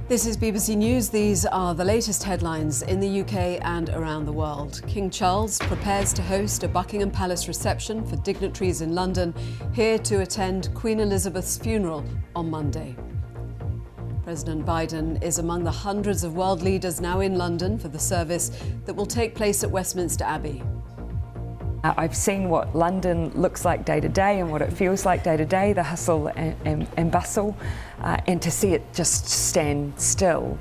This is BBC News. These are the latest headlines in the UK and around the world. King Charles prepares to host a Buckingham Palace reception for dignitaries in London, here to attend Queen Elizabeth's funeral on Monday. President Biden is among the hundreds of world leaders now in London for the service that will take place at Westminster Abbey. I've seen what London looks like day to day and what it feels like day to day, the hustle and bustle, and to see it just stand still,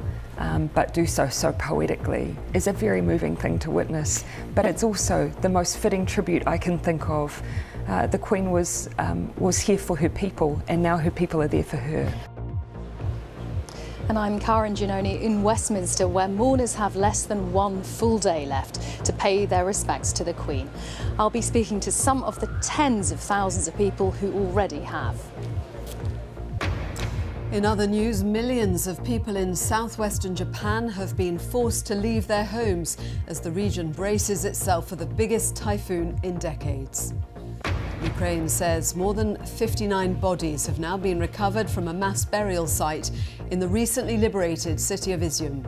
but do so poetically, is a very moving thing to witness. But it's also the most fitting tribute I can think of. The Queen was here for her people, and now her people are there for her. And I'm Karen Giannoni in Westminster, where mourners have less than one full day left to pay their respects to the Queen. I'll be speaking to some of the tens of thousands of people who already have. In other news, millions of people in southwestern Japan have been forced to leave their homes as the region braces itself for the biggest typhoon in decades. Ukraine says more than 59 bodies have now been recovered from a mass burial site in the recently liberated city of Izium.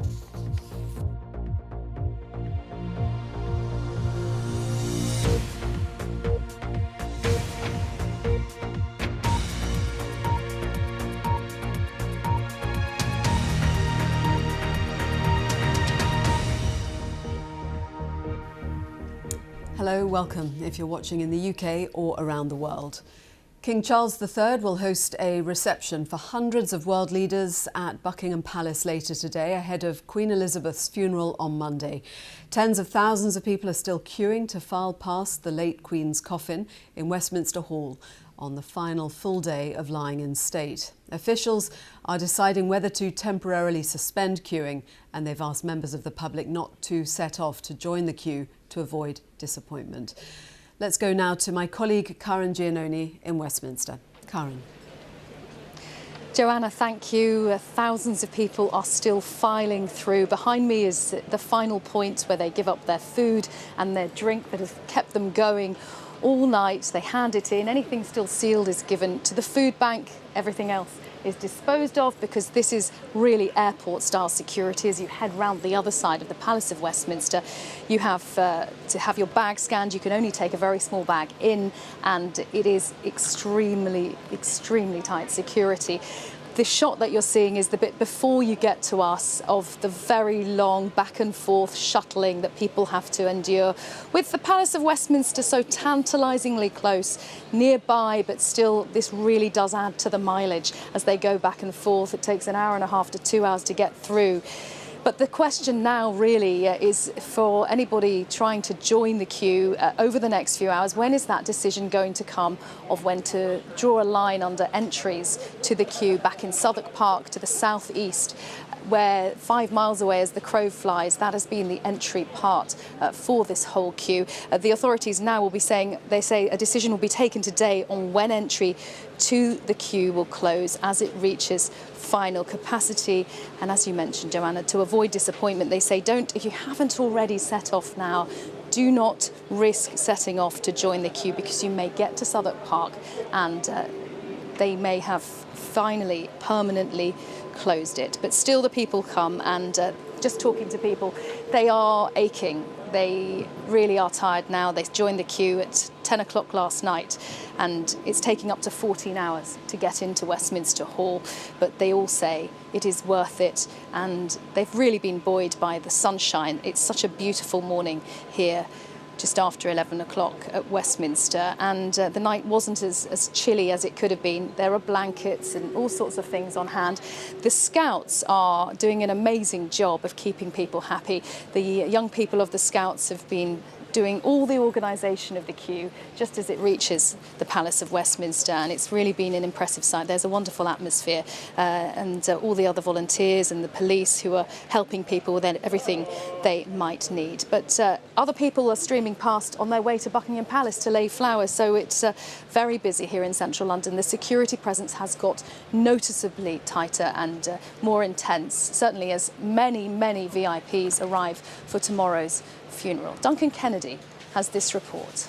Hello, welcome if you're watching in the UK or around the world. King Charles III will host a reception for hundreds of world leaders at Buckingham Palace later today ahead of Queen Elizabeth's funeral on Monday. Tens of thousands of people are still queuing to file past the late Queen's coffin in Westminster Hall on the final full day of lying in state. Officials are deciding whether to temporarily suspend queuing, and they've asked members of the public not to set off to join the queue to avoid disappointment. Let's go now to my colleague Karen Giannoni in Westminster. Karen. Joanna, thank you. Thousands of people are still filing through. Behind me is the final point where they give up their food and their drink that has kept them going all night. They hand it in. Anything still sealed is given to the food bank. Everything else is disposed of, because this is really airport-style security. As you head round the other side of the Palace of Westminster, you have to have your bag scanned. You can only take a very small bag in, and it is extremely tight security. The shot that you're seeing is the bit before you get to us of the very long back and forth shuttling that people have to endure, with the Palace of Westminster so tantalisingly close nearby, but still this really does add to the mileage as they go back and forth. It takes an hour and a half to 2 hours to get through. But the question now really is for anybody trying to join the queue over the next few hours, when is that decision going to come of when to draw a line under entries to the queue back in Southwark Park to the southeast, where 5 miles away as the crow flies, that has been the entry part for this whole queue. The authorities now will be saying, they say a decision will be taken today on when entry to the queue will close as it reaches final capacity. And as you mentioned, Joanna, to avoid disappointment, they say if you haven't already set off now, do not risk setting off to join the queue, because you may get to Southwark Park and they may have finally permanently closed it. But still the people come, and just talking to people, they are aching. They really are tired now. They joined the queue at 10 o'clock last night, and it's taking up to 14 hours to get into Westminster Hall. But they all say it is worth it, and they've really been buoyed by the sunshine. It's such a beautiful morning here just after 11 o'clock at Westminster, and the night wasn't as chilly as it could have been. There are blankets and all sorts of things on hand. The Scouts are doing an amazing job of keeping people happy. The young people of the Scouts have been doing all the organisation of the queue just as it reaches the Palace of Westminster, and it's really been an impressive sight. There's a wonderful atmosphere, and all the other volunteers and the police who are helping people with everything they might need. But other people are streaming past on their way to Buckingham Palace to lay flowers, so it's very busy here in central London. The security presence has got noticeably tighter and more intense, certainly as many VIPs arrive for tomorrow's funeral. Duncan Kennedy has this report.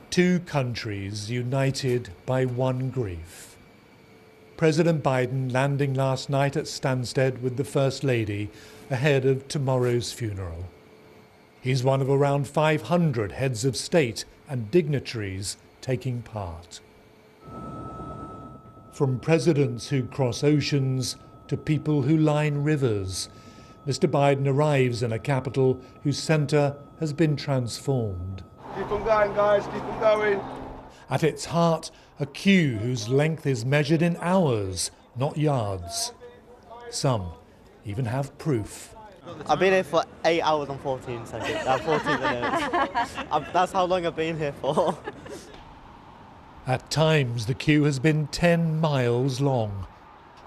Two countries united by one grief. President Biden landing last night at Stansted with the First Lady ahead of tomorrow's funeral. He's one of around 500 heads of state and dignitaries taking part. From presidents who cross oceans to people who line rivers, Mr. Biden arrives in a capital whose centre has been transformed. Keep them going, guys, keep them going. At its heart, a queue whose length is measured in hours, not yards. Some even have proof. I've been here for 8 hours and 14 seconds, 14 minutes. That's how long I've been here for. At times, the queue has been 10 miles long.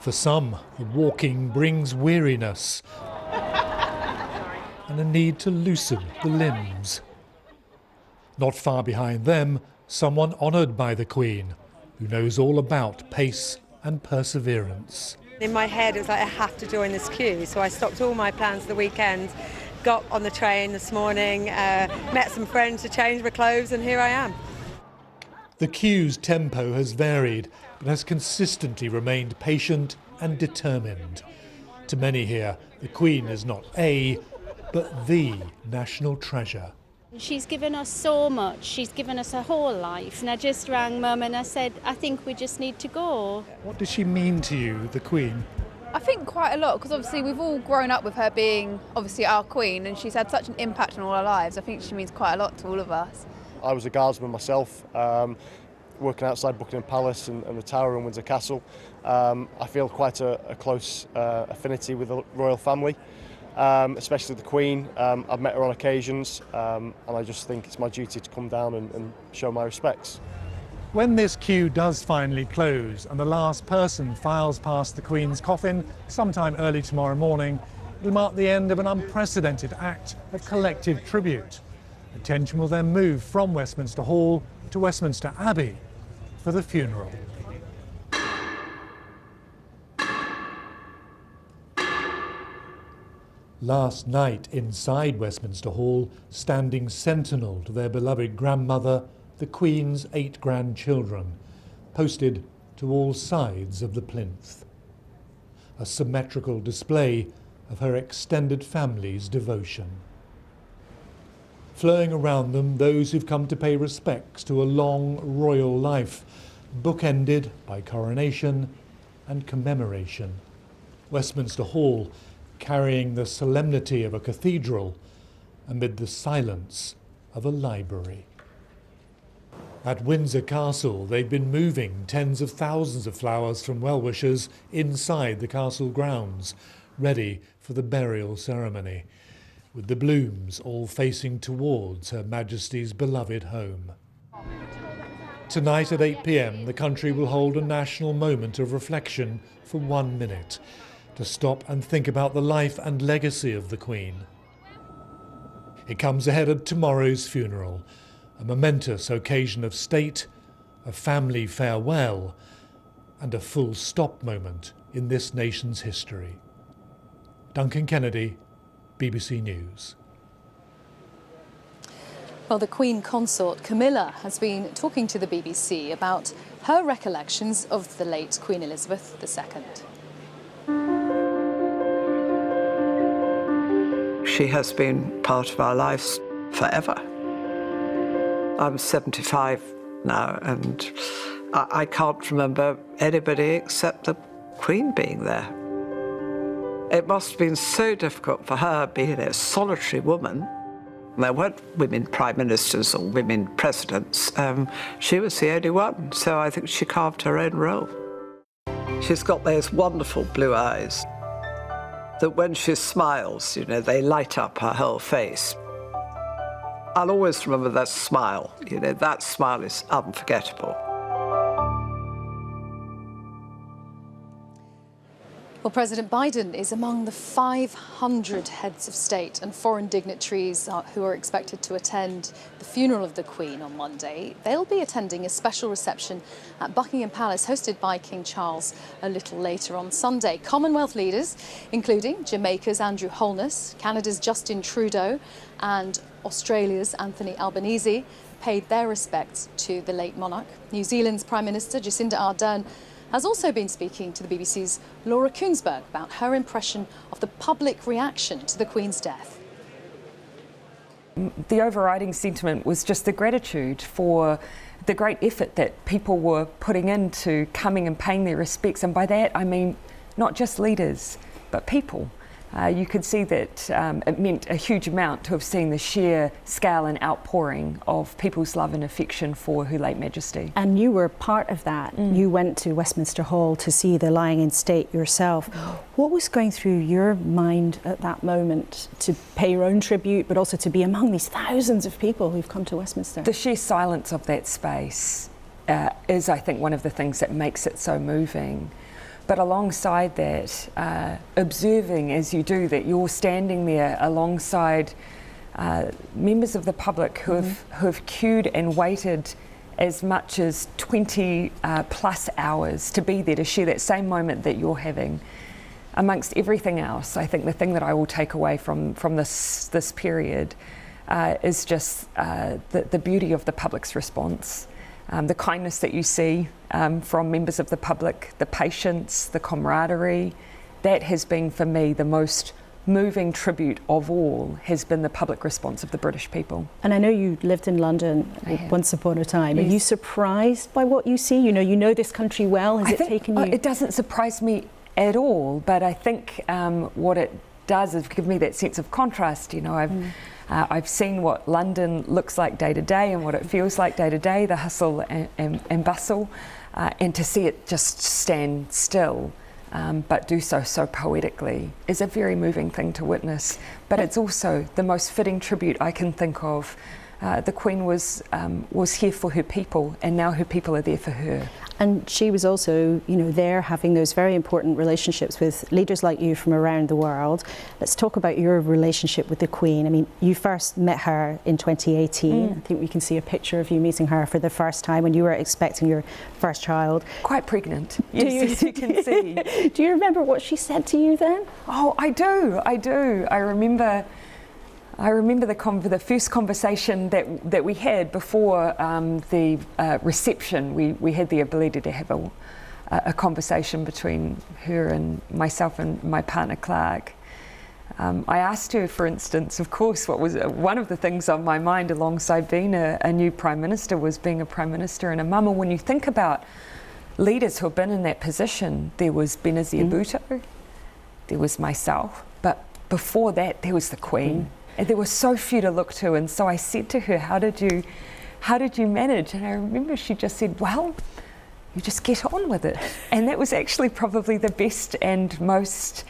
For some, walking brings weariness and a need to loosen the limbs. Not far behind them, someone honoured by the Queen, who knows all about pace and perseverance. In my head, it was like, I have to join this queue, so I stopped all my plans for the weekend, got on the train this morning, met some friends to change my clothes, and here I am. The queue's tempo has varied, but has consistently remained patient and determined. To many here, the Queen is not a, but the national treasure. She's given us so much, she's given us her whole life, and I just rang Mum and I said, I think we just need to go. What does she mean to you, the Queen? I think quite a lot, because obviously we've all grown up with her being obviously our Queen, and she's had such an impact on all our lives. I think she means quite a lot to all of us. I was a guardsman myself, working outside Buckingham Palace and the Tower in Windsor Castle. I feel quite a close affinity with the royal family. Especially the Queen. I've met her on occasions, and I just think it's my duty to come down and show my respects. When this queue does finally close and the last person files past the Queen's coffin sometime early tomorrow morning, it'll mark the end of an unprecedented act of collective tribute. Attention will then move from Westminster Hall to Westminster Abbey for the funeral. Last night, inside Westminster Hall, standing sentinel to their beloved grandmother, the Queen's 8 grandchildren, posted to all sides of the plinth. A symmetrical display of her extended family's devotion. Flowing around them, those who've come to pay respects to a long royal life, bookended by coronation and commemoration. Westminster Hall carrying the solemnity of a cathedral amid the silence of a library. At Windsor Castle, they've been moving tens of thousands of flowers from well-wishers inside the castle grounds, ready for the burial ceremony, with the blooms all facing towards Her Majesty's beloved home. Tonight at 8 p.m, the country will hold a national moment of reflection for 1 minute, to stop and think about the life and legacy of the Queen. It comes ahead of tomorrow's funeral, a momentous occasion of state, a family farewell, and a full stop moment in this nation's history. Duncan Kennedy, BBC News. Well, the Queen Consort Camilla has been talking to the BBC about her recollections of the late Queen Elizabeth II. She has been part of our lives forever. I'm 75 now, and I can't remember anybody except the Queen being there. It must have been so difficult for her being a solitary woman. There weren't women prime ministers or women presidents. She was the only one, so I think she carved her own role. She's got those wonderful blue eyes that when she smiles, you know, they light up her whole face. I'll always remember that smile. You know, that smile is unforgettable. Well, President Biden is among the 500 heads of state and foreign dignitaries who are expected to attend the funeral of the Queen on Monday. They'll be attending a special reception at Buckingham Palace hosted by King Charles a little later on Sunday. Commonwealth leaders, including Jamaica's Andrew Holness, Canada's Justin Trudeau and Australia's Anthony Albanese, paid their respects to the late monarch. New Zealand's Prime Minister Jacinda Ardern has also been speaking to the BBC's Laura Kuenssberg about her impression of the public reaction to the Queen's death. The overriding sentiment was just the gratitude for the great effort that people were putting into coming and paying their respects, and by that I mean not just leaders but people. You could see that it meant a huge amount to have seen the sheer scale and outpouring of people's love and affection for Her late Majesty. And you were part of that. You went to Westminster Hall to see the lying in state yourself. What was going through your mind at that moment to pay your own tribute, but also to be among these thousands of people who've come to Westminster? The sheer silence of that space is, I think, one of the things that makes it so moving. But alongside that, observing as you do that, you're standing there alongside members of the public who have queued and waited as much as 20 plus hours to be there to share that same moment that you're having. Amongst everything else, I think the thing that I will take away from this period is just the beauty of the public's response. The kindness that you see from members of the public, the patience, the camaraderie, that has been for me the most moving tribute of all, has been the public response of the British people. And I know you lived in London once upon a time. Yes. Are you surprised by what you see? You know this country well. Has it taken you? It doesn't surprise me at all, but I think what it does is give me that sense of contrast. You know, I've seen what London looks like day to day and what it feels like day to day, the hustle and bustle, and to see it just stand still, but do so poetically, is a very moving thing to witness. But it's also the most fitting tribute I can think of. The Queen was here for her people, and now her people are there for her. And she was also, there having those very important relationships with leaders like you from around the world. Let's talk about your relationship with the Queen. I mean, you first met her in 2018. I think we can see a picture of you meeting her for the first time when you were expecting your first child. Quite pregnant, yes, as you can see. Do you remember what she said to you then? Oh, I do. I remember the first conversation that we had before the reception. We had the ability to have a conversation between her and myself and my partner Clark. I asked her, for instance, of course, what was one of the things on my mind alongside being a new Prime Minister was being a Prime Minister and a mum. And when you think about leaders who have been in that position, there was Benazir Bhutto, there was myself, but before that there was the Queen. And there were so few to look to, and so I said to her, how did you manage? And I remember she just said, well, you just get on with it. And that was actually probably the best and most,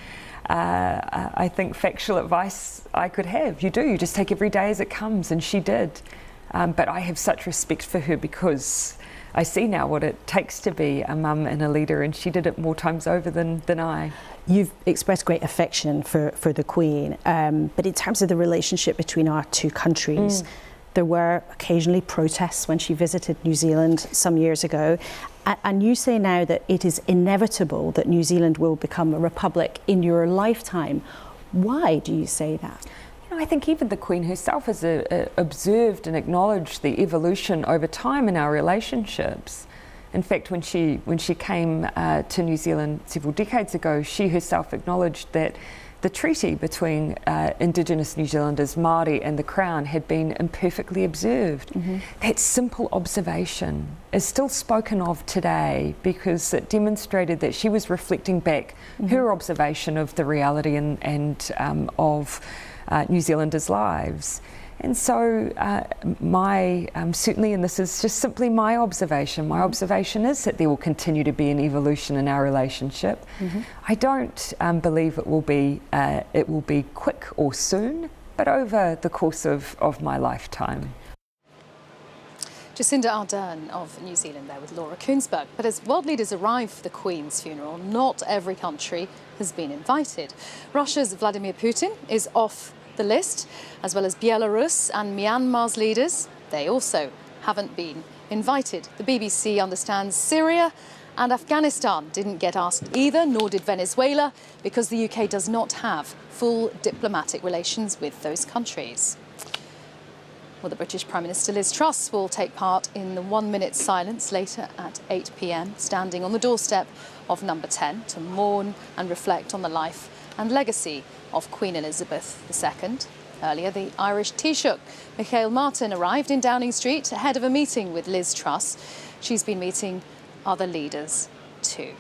I think, factual advice I could have. You just take every day as it comes, and she did. But I have such respect for her because I see now what it takes to be a mum and a leader, and she did it more times over than I. You've expressed great affection for the Queen, but in terms of the relationship between our two countries, there were occasionally protests when she visited New Zealand some years ago. And you say now that it is inevitable that New Zealand will become a republic in your lifetime. Why do you say that? I think even the Queen herself has observed and acknowledged the evolution over time in our relationships. In fact, when she came to New Zealand several decades ago, she herself acknowledged that the treaty between Indigenous New Zealanders, Māori, and the Crown had been imperfectly observed. That simple observation is still spoken of today because it demonstrated that she was reflecting back her observation of the reality and of New Zealanders' lives. And so certainly, and this is just simply my observation is that there will continue to be an evolution in our relationship. I don't believe it will be quick or soon, but over the course of my lifetime. Jacinda Ardern of New Zealand there with Laura Kuenssberg. But as world leaders arrive for the Queen's funeral, not every country has been invited. Russia's Vladimir Putin is off the list, as well as Belarus and Myanmar's leaders. They also haven't been invited. The BBC understands Syria and Afghanistan didn't get asked either, nor did Venezuela, because the UK does not have full diplomatic relations with those countries. Well, the British Prime Minister Liz Truss will take part in the 1-minute silence later at 8 p.m, standing on the doorstep of number 10 to mourn and reflect on the life and legacy of Queen Elizabeth II. Earlier, the Irish Taoiseach, Michael Martin, arrived in Downing Street ahead of a meeting with Liz Truss. She's been meeting other leaders too.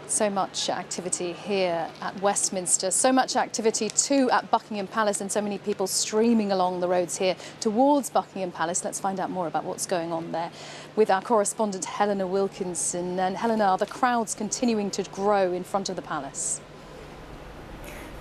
So much activity here at Westminster, so much activity too at Buckingham Palace, and so many people streaming along the roads here towards Buckingham Palace. Let's find out more about what's going on there with our correspondent Helena Wilkinson. And Helena, are the crowds continuing to grow in front of the palace?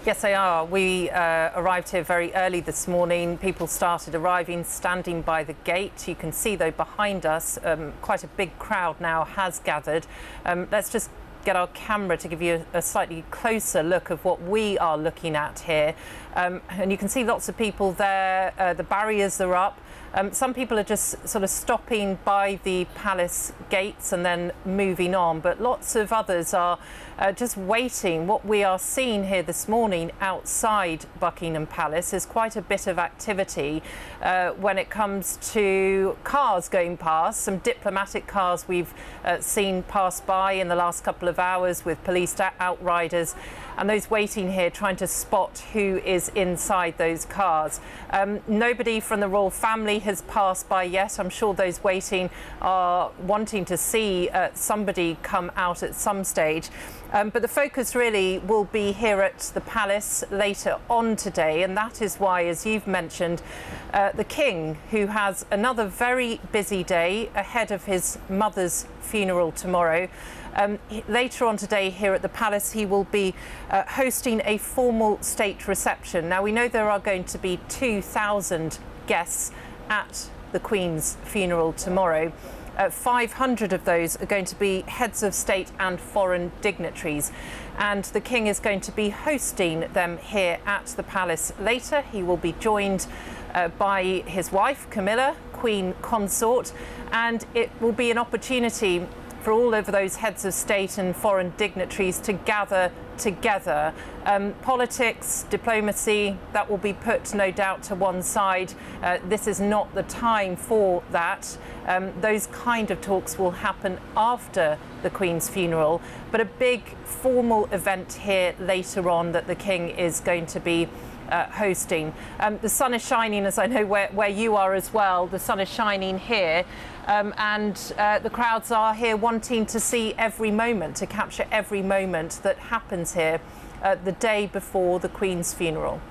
Yes, they are. We arrived here very early this morning. People started arriving, standing by the gate. You can see, though, behind us, quite a big crowd now has gathered. Let's just get our camera to give you a slightly closer look of what we are looking at here. And you can see lots of people there. The barriers are up. Some people are just sort of stopping by the palace gates and then moving on, but lots of others are just waiting. What we are seeing here this morning outside Buckingham Palace is quite a bit of activity when it comes to cars going past. Some diplomatic cars we've seen pass by in the last couple of hours with police outriders, and those waiting here trying to spot who is inside those cars. Nobody from the royal family has passed by yet. I'm sure those waiting are wanting to see somebody come out at some stage. But the focus really will be here at the palace later on today, and that is why, as you've mentioned, the King, who has another very busy day ahead of his mother's funeral tomorrow, later on today here at the palace he will be hosting a formal state reception. Now, we know there are going to be 2,000 guests at the Queen's funeral tomorrow. 500 of those are going to be heads of state and foreign dignitaries, and the King is going to be hosting them here at the palace later. He will be joined by his wife Camilla, Queen Consort, and it will be an opportunity for all of those heads of state and foreign dignitaries to gather together. Politics, diplomacy, that will be put no doubt to one side. This is not the time for that. Those kind of talks will happen after the Queen's funeral, but a big formal event here later on that the King is going to be hosting. The sun is shining, as I know where you are as well. The sun is shining here, and the crowds are here wanting to see every moment, to capture every moment that happens here the day before the Queen's funeral.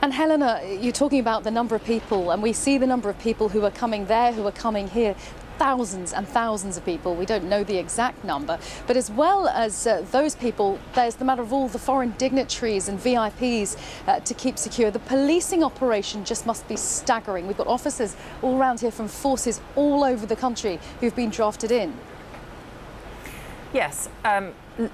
And Helena, you're talking about the number of people, and we see the number of people who are coming there, who are coming here. Thousands and thousands of people. We don't know the exact number, but as well as those people, there's the matter of all the foreign dignitaries and VIPs to keep secure. The policing operation just must be staggering. We've got officers all around here from forces all over the country who've been drafted in. Yes,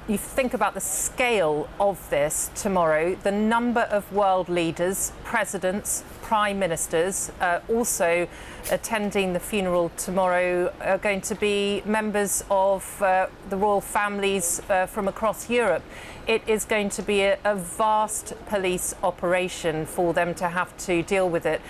you think about the scale of this tomorrow, the number of world leaders, presidents, prime ministers, also attending the funeral tomorrow are going to be members of the royal families from across Europe. It is going to be a vast police operation for them to have to deal with it.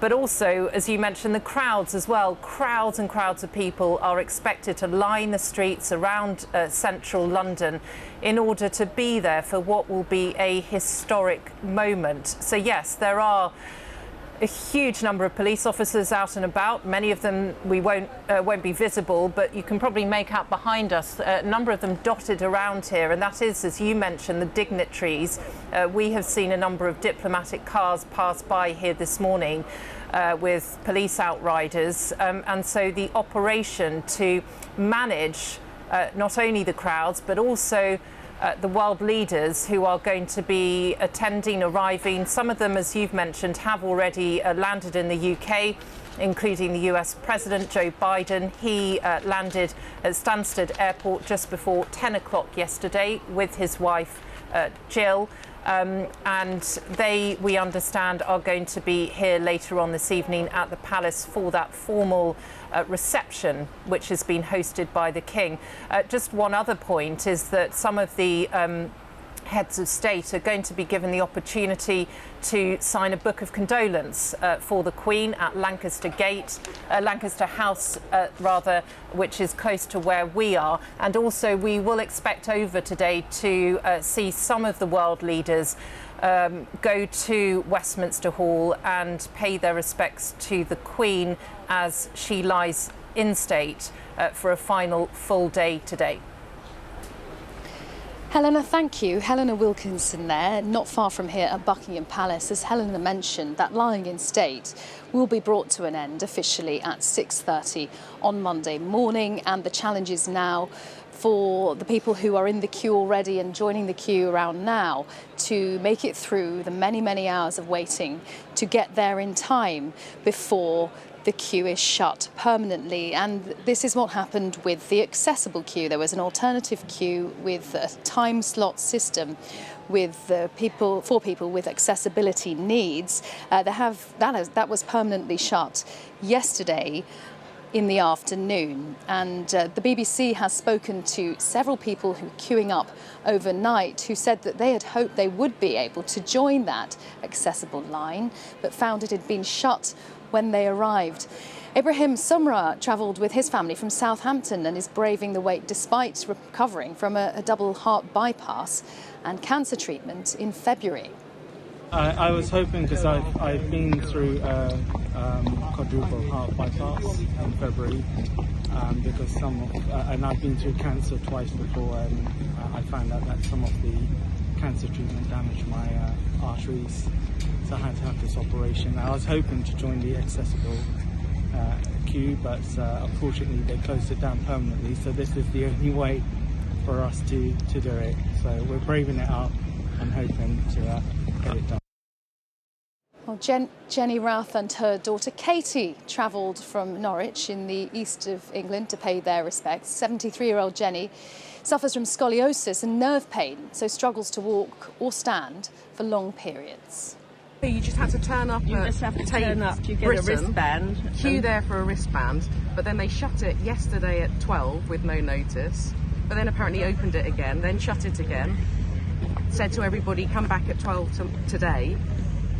But also, as you mentioned, the crowds as well. Crowds and crowds of people are expected to line the streets around central London in order to be there for what will be a historic moment. So yes, there are a huge number of police officers out and about. Many of them we won't be visible, but you can probably make out behind us a number of them dotted around here, and that is, as you mentioned, the dignitaries. We have seen a number of diplomatic cars pass by here this morning with police outriders, and so the operation to manage not only the crowds but also the world leaders who are going to be attending, arriving. Some of them, as you've mentioned, have already landed in the UK, including the US President Joe Biden. He landed at Stansted Airport just before 10 o'clock yesterday with his wife Jill. And they, we understand, are going to be here later on this evening at the palace for that formal reception, which has been hosted by the King. Just one other point is that some of the heads of state are going to be given the opportunity to sign a book of condolence for the Queen at Lancaster House, which is close to where we are. And also we will expect over today to see some of the world leaders go to Westminster Hall and pay their respects to the Queen as she lies in state for a final full day today. Helena, thank you. Helena Wilkinson there, not far from here at Buckingham Palace. As Helena mentioned, that lying in state will be brought to an end officially at 6:30 on Monday morning, and the challenge is now for the people who are in the queue already and joining the queue around now to make it through the many, many hours of waiting to get there in time before the queue is shut permanently. And this is what happened with the accessible queue. There was an alternative queue with a time slot system with for people with accessibility needs. That was permanently shut yesterday in the afternoon, and the BBC has spoken to several people who are queuing up overnight who said that they had hoped they would be able to join that accessible line but found it had been shut when they arrived. Ibrahim Sumra travelled with his family from Southampton and is braving the wait despite recovering from a double heart bypass and cancer treatment in February. I was hoping, because I've been through quadruple heart bypass in February, because and I've been through cancer twice before, and I found out that some of the cancer treatment damaged my arteries, so I had to have this operation. I was hoping to join the accessible queue, but unfortunately they closed it down permanently, so this is the only way for us to do it. So we're braving it up and hoping to get it done. Well, Jenny Routh and her daughter Katie travelled from Norwich in the east of England to pay their respects. 73-year-old Jenny suffers from scoliosis and nerve pain, so struggles to walk or stand for long periods. You just had to turn up. You just have to turn up. You get a wristband. Queue there for a wristband, but then they shut it yesterday at 12 with no notice. But then apparently opened it again, then shut it again. Said to everybody, come back at 12 today.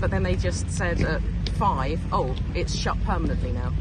But then they just said at 5, oh, it's shut permanently now.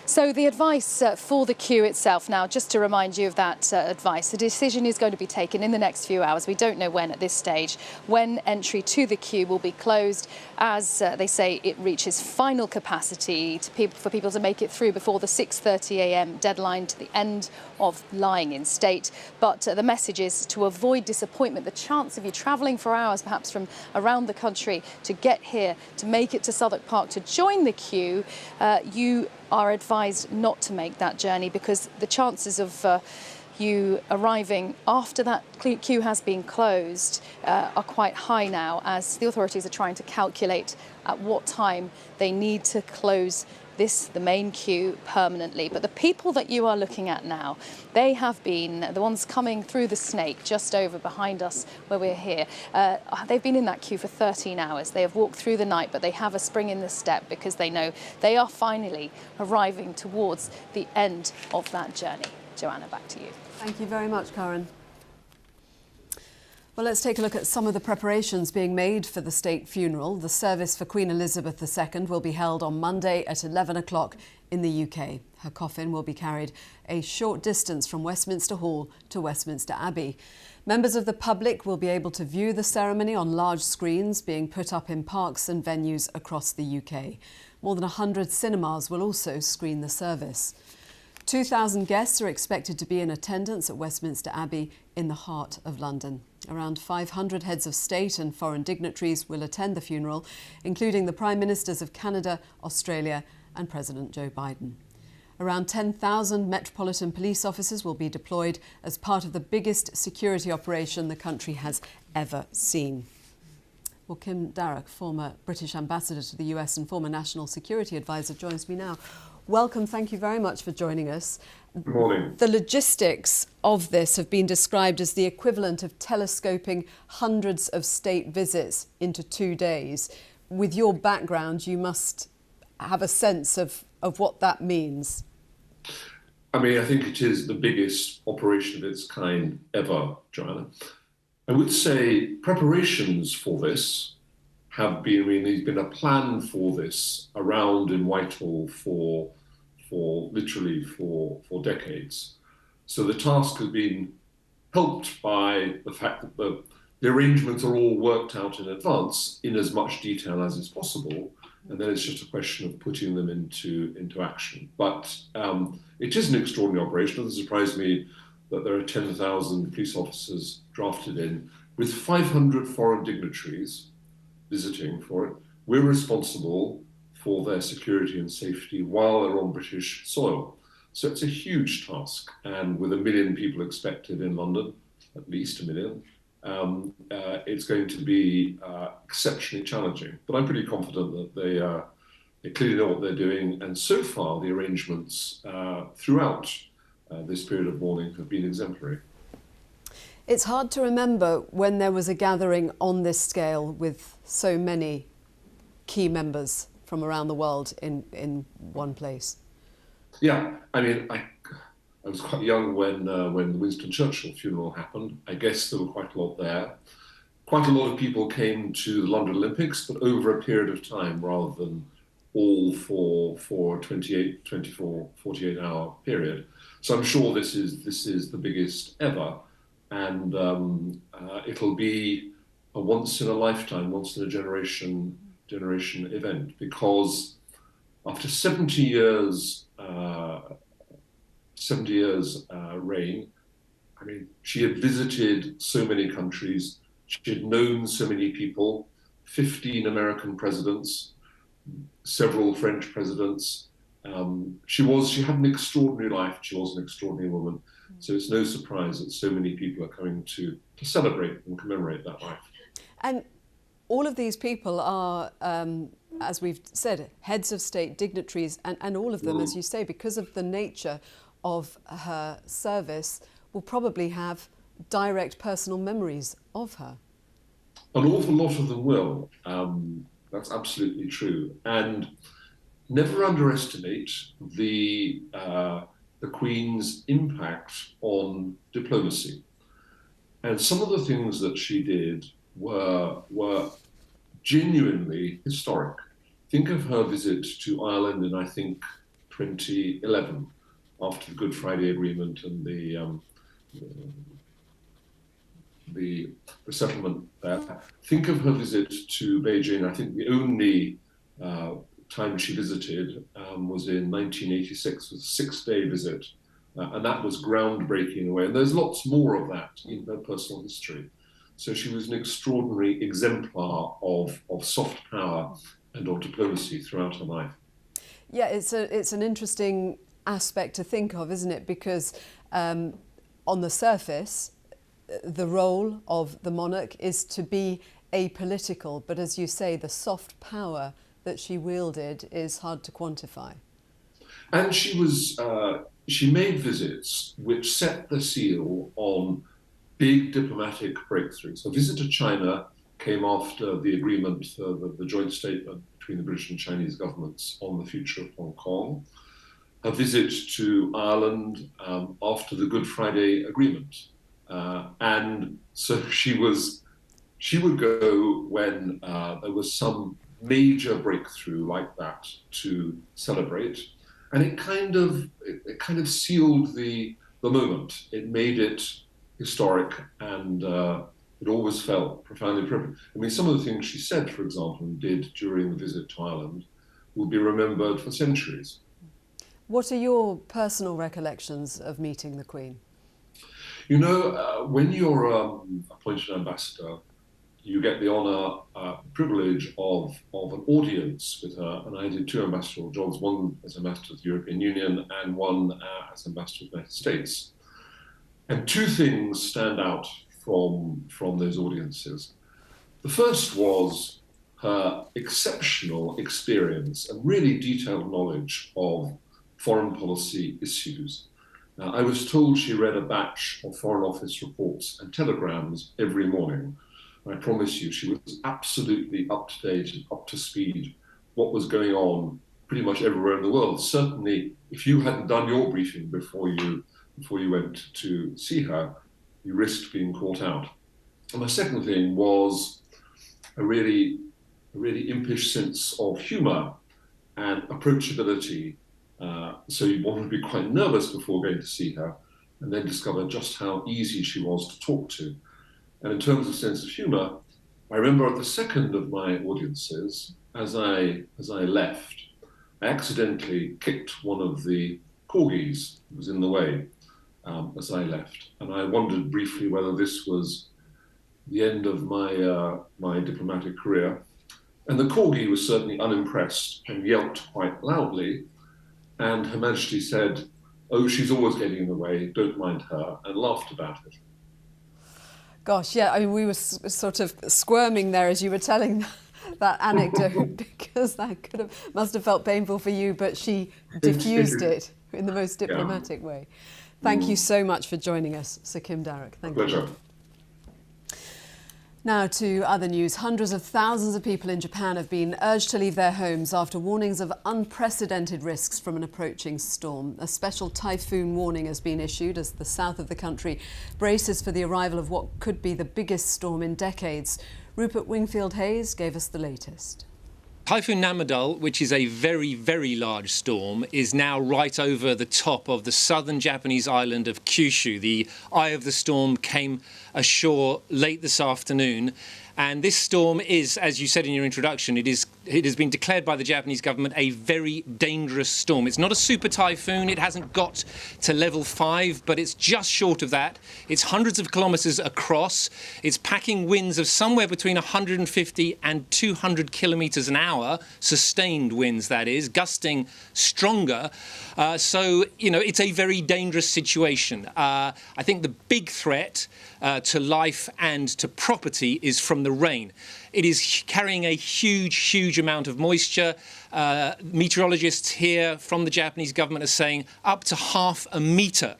So the advice for the queue itself now, just to remind you of that advice, the decision is going to be taken in the next few hours. We don't know when at this stage, when entry to the queue will be closed, as they say it reaches final capacity for people to make it through before the 6:30 a.m. deadline to the end of lying in state. But the message is to avoid disappointment. The chance of you travelling for hours, perhaps from around the country, to get here, to make it to Southwark Park, to join the queue, you are advised not to make that journey, because the chances of you arriving after that queue has been closed are quite high now, as the authorities are trying to calculate at what time they need to close the main queue permanently. But the people that you are looking at now, they have been the ones coming through the Snake just over behind us where we're here. They've been in that queue for 13 hours. They have walked through the night, but they have a spring in the step because they know they are finally arriving towards the end of that journey. Joanna, back to you. Thank you very much, Karen. Well, let's take a look at some of the preparations being made for the state funeral. The service for Queen Elizabeth II will be held on Monday at 11 o'clock in the UK. Her coffin will be carried a short distance from Westminster Hall to Westminster Abbey. Members of the public will be able to view the ceremony on large screens being put up in parks and venues across the UK. More than 100 cinemas will also screen the service. 2,000 guests are expected to be in attendance at Westminster Abbey in the heart of London. Around 500 heads of state and foreign dignitaries will attend the funeral, including the Prime Ministers of Canada, Australia and President Joe Biden. Around 10,000 Metropolitan Police officers will be deployed as part of the biggest security operation the country has ever seen. Well, Kim Darroch, former British ambassador to the US and former national security advisor, joins me now. Welcome, thank you very much for joining us. Good morning. The logistics of this have been described as the equivalent of telescoping hundreds of state visits into 2 days. With your background, you must have a sense of what that means. I mean, I think it is the biggest operation of its kind ever, Joanna. I would say preparations for this have been, I mean, there's been a plan for this around in Whitehall for literally for decades. So the task has been helped by the fact that the arrangements are all worked out in advance in as much detail as is possible, and then it's just a question of putting them into action. But it is an extraordinary operation. It doesn't surprise me that there are 10,000 police officers drafted in, with 500 foreign dignitaries visiting for it. We're responsible for their security and safety while they're on British soil. So it's a huge task, and with 1 million people expected in London, at least 1 million, it's going to be exceptionally challenging. But I'm pretty confident that they clearly know what they're doing, and so far the arrangements throughout this period of mourning have been exemplary. It's hard to remember when there was a gathering on this scale with so many key members from around the world in one place. Yeah, I mean, I was quite young when the Winston Churchill funeral happened. I guess there were quite a lot there. Quite a lot of people came to the London Olympics, but over a period of time rather than all for 28, 24, 48-hour period. So I'm sure this is the biggest ever, and it'll be a once in a lifetime, once in a generation event, because after 70 years reign, I mean, she had visited so many countries, she had known so many people, 15 American presidents, several French presidents. She had an extraordinary life. She was an extraordinary woman. So it's no surprise that so many people are coming to celebrate and commemorate that life. And all of these people are, as we've said, heads of state, dignitaries, and all of them, as you say, because of the nature of her service, will probably have direct personal memories of her. An awful lot of them will. That's absolutely true. And never underestimate the Queen's impact on diplomacy. And some of the things that she did were genuinely historic. Think of her visit to Ireland in, I think, 2011, after the Good Friday Agreement and the settlement there. Think of her visit to Beijing. I think the only time she visited was in 1986, it was a 6-day visit, and that was groundbreaking in a way. And there's lots more of that in her personal history. So she was an extraordinary exemplar of soft power and of diplomacy throughout her life. Yeah, it's an interesting aspect to think of, isn't it? Because on the surface, the role of the monarch is to be apolitical, but as you say, the soft power that she wielded is hard to quantify. And she made visits which set the seal on big diplomatic breakthroughs. A visit to China came after the agreement, the joint statement between the British and Chinese governments on the future of Hong Kong. A visit to Ireland after the Good Friday Agreement. And so she would go when there was some major breakthrough like that to celebrate, and it kind of sealed the moment. It made it historic, and it always felt profoundly appropriate. I mean, some of the things she said, for example, and did during the visit to Ireland will be remembered for centuries. What are your personal recollections of meeting the Queen? You know, when you're appointed ambassador, you get the honour, privilege of an audience with her, and I did 2 ambassadorial jobs, one as ambassador to the European Union and one as ambassador to the United States. And 2 things stand out from those audiences. The first was her exceptional experience and really detailed knowledge of foreign policy issues. I was told she read a batch of Foreign Office reports and telegrams every morning. I promise you, she was absolutely up to date and up to speed what was going on pretty much everywhere in the world. Certainly, if you hadn't done your briefing before you went to see her, you risked being caught out. And my second thing was a really impish sense of humour and approachability. So you want to be quite nervous before going to see her, and then discover just how easy she was to talk to. And in terms of sense of humour, I remember at the second of my audiences, as I left, I accidentally kicked one of the corgis that was in the way as I left. And I wondered briefly whether this was the end of my diplomatic career. And the corgi was certainly unimpressed and yelped quite loudly. And Her Majesty said, "Oh, she's always getting in the way, don't mind her," and laughed about it. Gosh, yeah, I mean, we were sort of squirming there as you were telling that anecdote because that must have felt painful for you, but she diffused it in the most diplomatic way. Thank you so much for joining us, Sir Kim Darroch. Thank you. Pleasure. Now to other news. Hundreds of thousands of people in Japan have been urged to leave their homes after warnings of unprecedented risks from an approaching storm. A special typhoon warning has been issued as the south of the country braces for the arrival of what could be the biggest storm in decades. Rupert Wingfield-Hayes gave us the latest. Typhoon Nanmadol, which is a very, very large storm, is now right over the top of the southern Japanese island of Kyushu. The eye of the storm came ashore late this afternoon. And this storm is, as you said in your introduction, it has been declared by the Japanese government a very dangerous storm. It's not a super typhoon. It hasn't got to level 5, but it's just short of that. It's hundreds of kilometres across. It's packing winds of somewhere between 150 and 200 kilometres an hour, sustained winds, that is, gusting stronger. So, you know, it's a very dangerous situation. I think the big threat to life and to property is from the rain. It is carrying a huge amount of moisture. Meteorologists here from the Japanese government are saying up to half a metre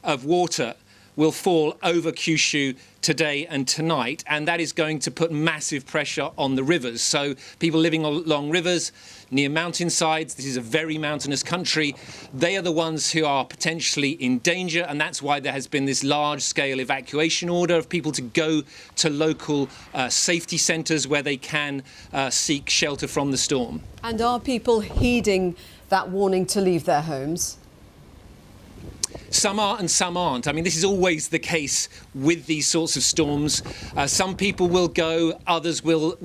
of water will fall over Kyushu today and tonight, and that is going to put massive pressure on the rivers. So people living along rivers, near mountainsides, this is a very mountainous country, they are the ones who are potentially in danger, and that's why there has been this large-scale evacuation order of people to go to local safety centres where they can seek shelter from the storm. And are people heeding that warning to leave their homes? Some are and some aren't. I mean, this is always the case with these sorts of storms. Some people will go, others will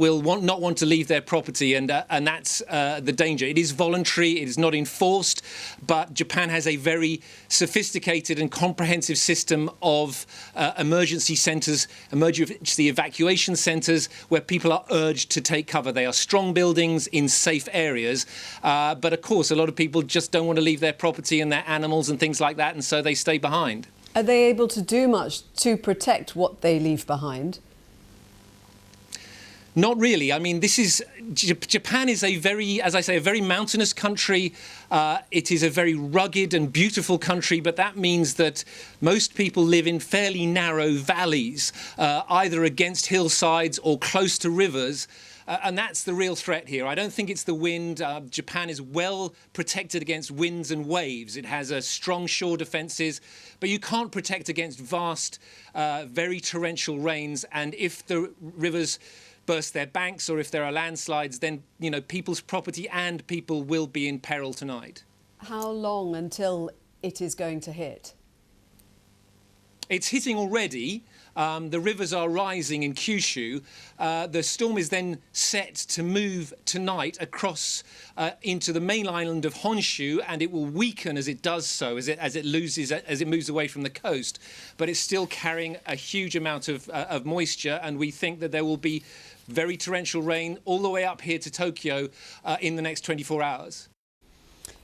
not want to leave their property, and that's the danger. It is voluntary, it is not enforced, but Japan has a very sophisticated and comprehensive system of emergency centres, emergency evacuation centres, where people are urged to take cover. They are strong buildings in safe areas, but of course a lot of people just don't want to leave their property and their animals and things like that, and so they stay behind. Are they able to do much to protect what they leave behind? Not really. I mean, Japan is a very, as I say, a very mountainous country. It is a very rugged and beautiful country, but that means that most people live in fairly narrow valleys, either against hillsides or close to rivers. And that's the real threat here. I don't think it's the wind. Japan is well protected against winds and waves. It has strong shore defences, but you can't protect against vast, very torrential rains. And if the rivers burst their banks or if there are landslides, then, you know, people's property and people will be in peril tonight. How long until it is going to hit? It's hitting already. The rivers are rising in Kyushu. The storm is then set to move tonight across into the main island of Honshu, and it will weaken as it does so, as it moves away from the coast. But it's still carrying a huge amount of moisture, and we think that there will be very torrential rain all the way up here to Tokyo in the next 24 hours.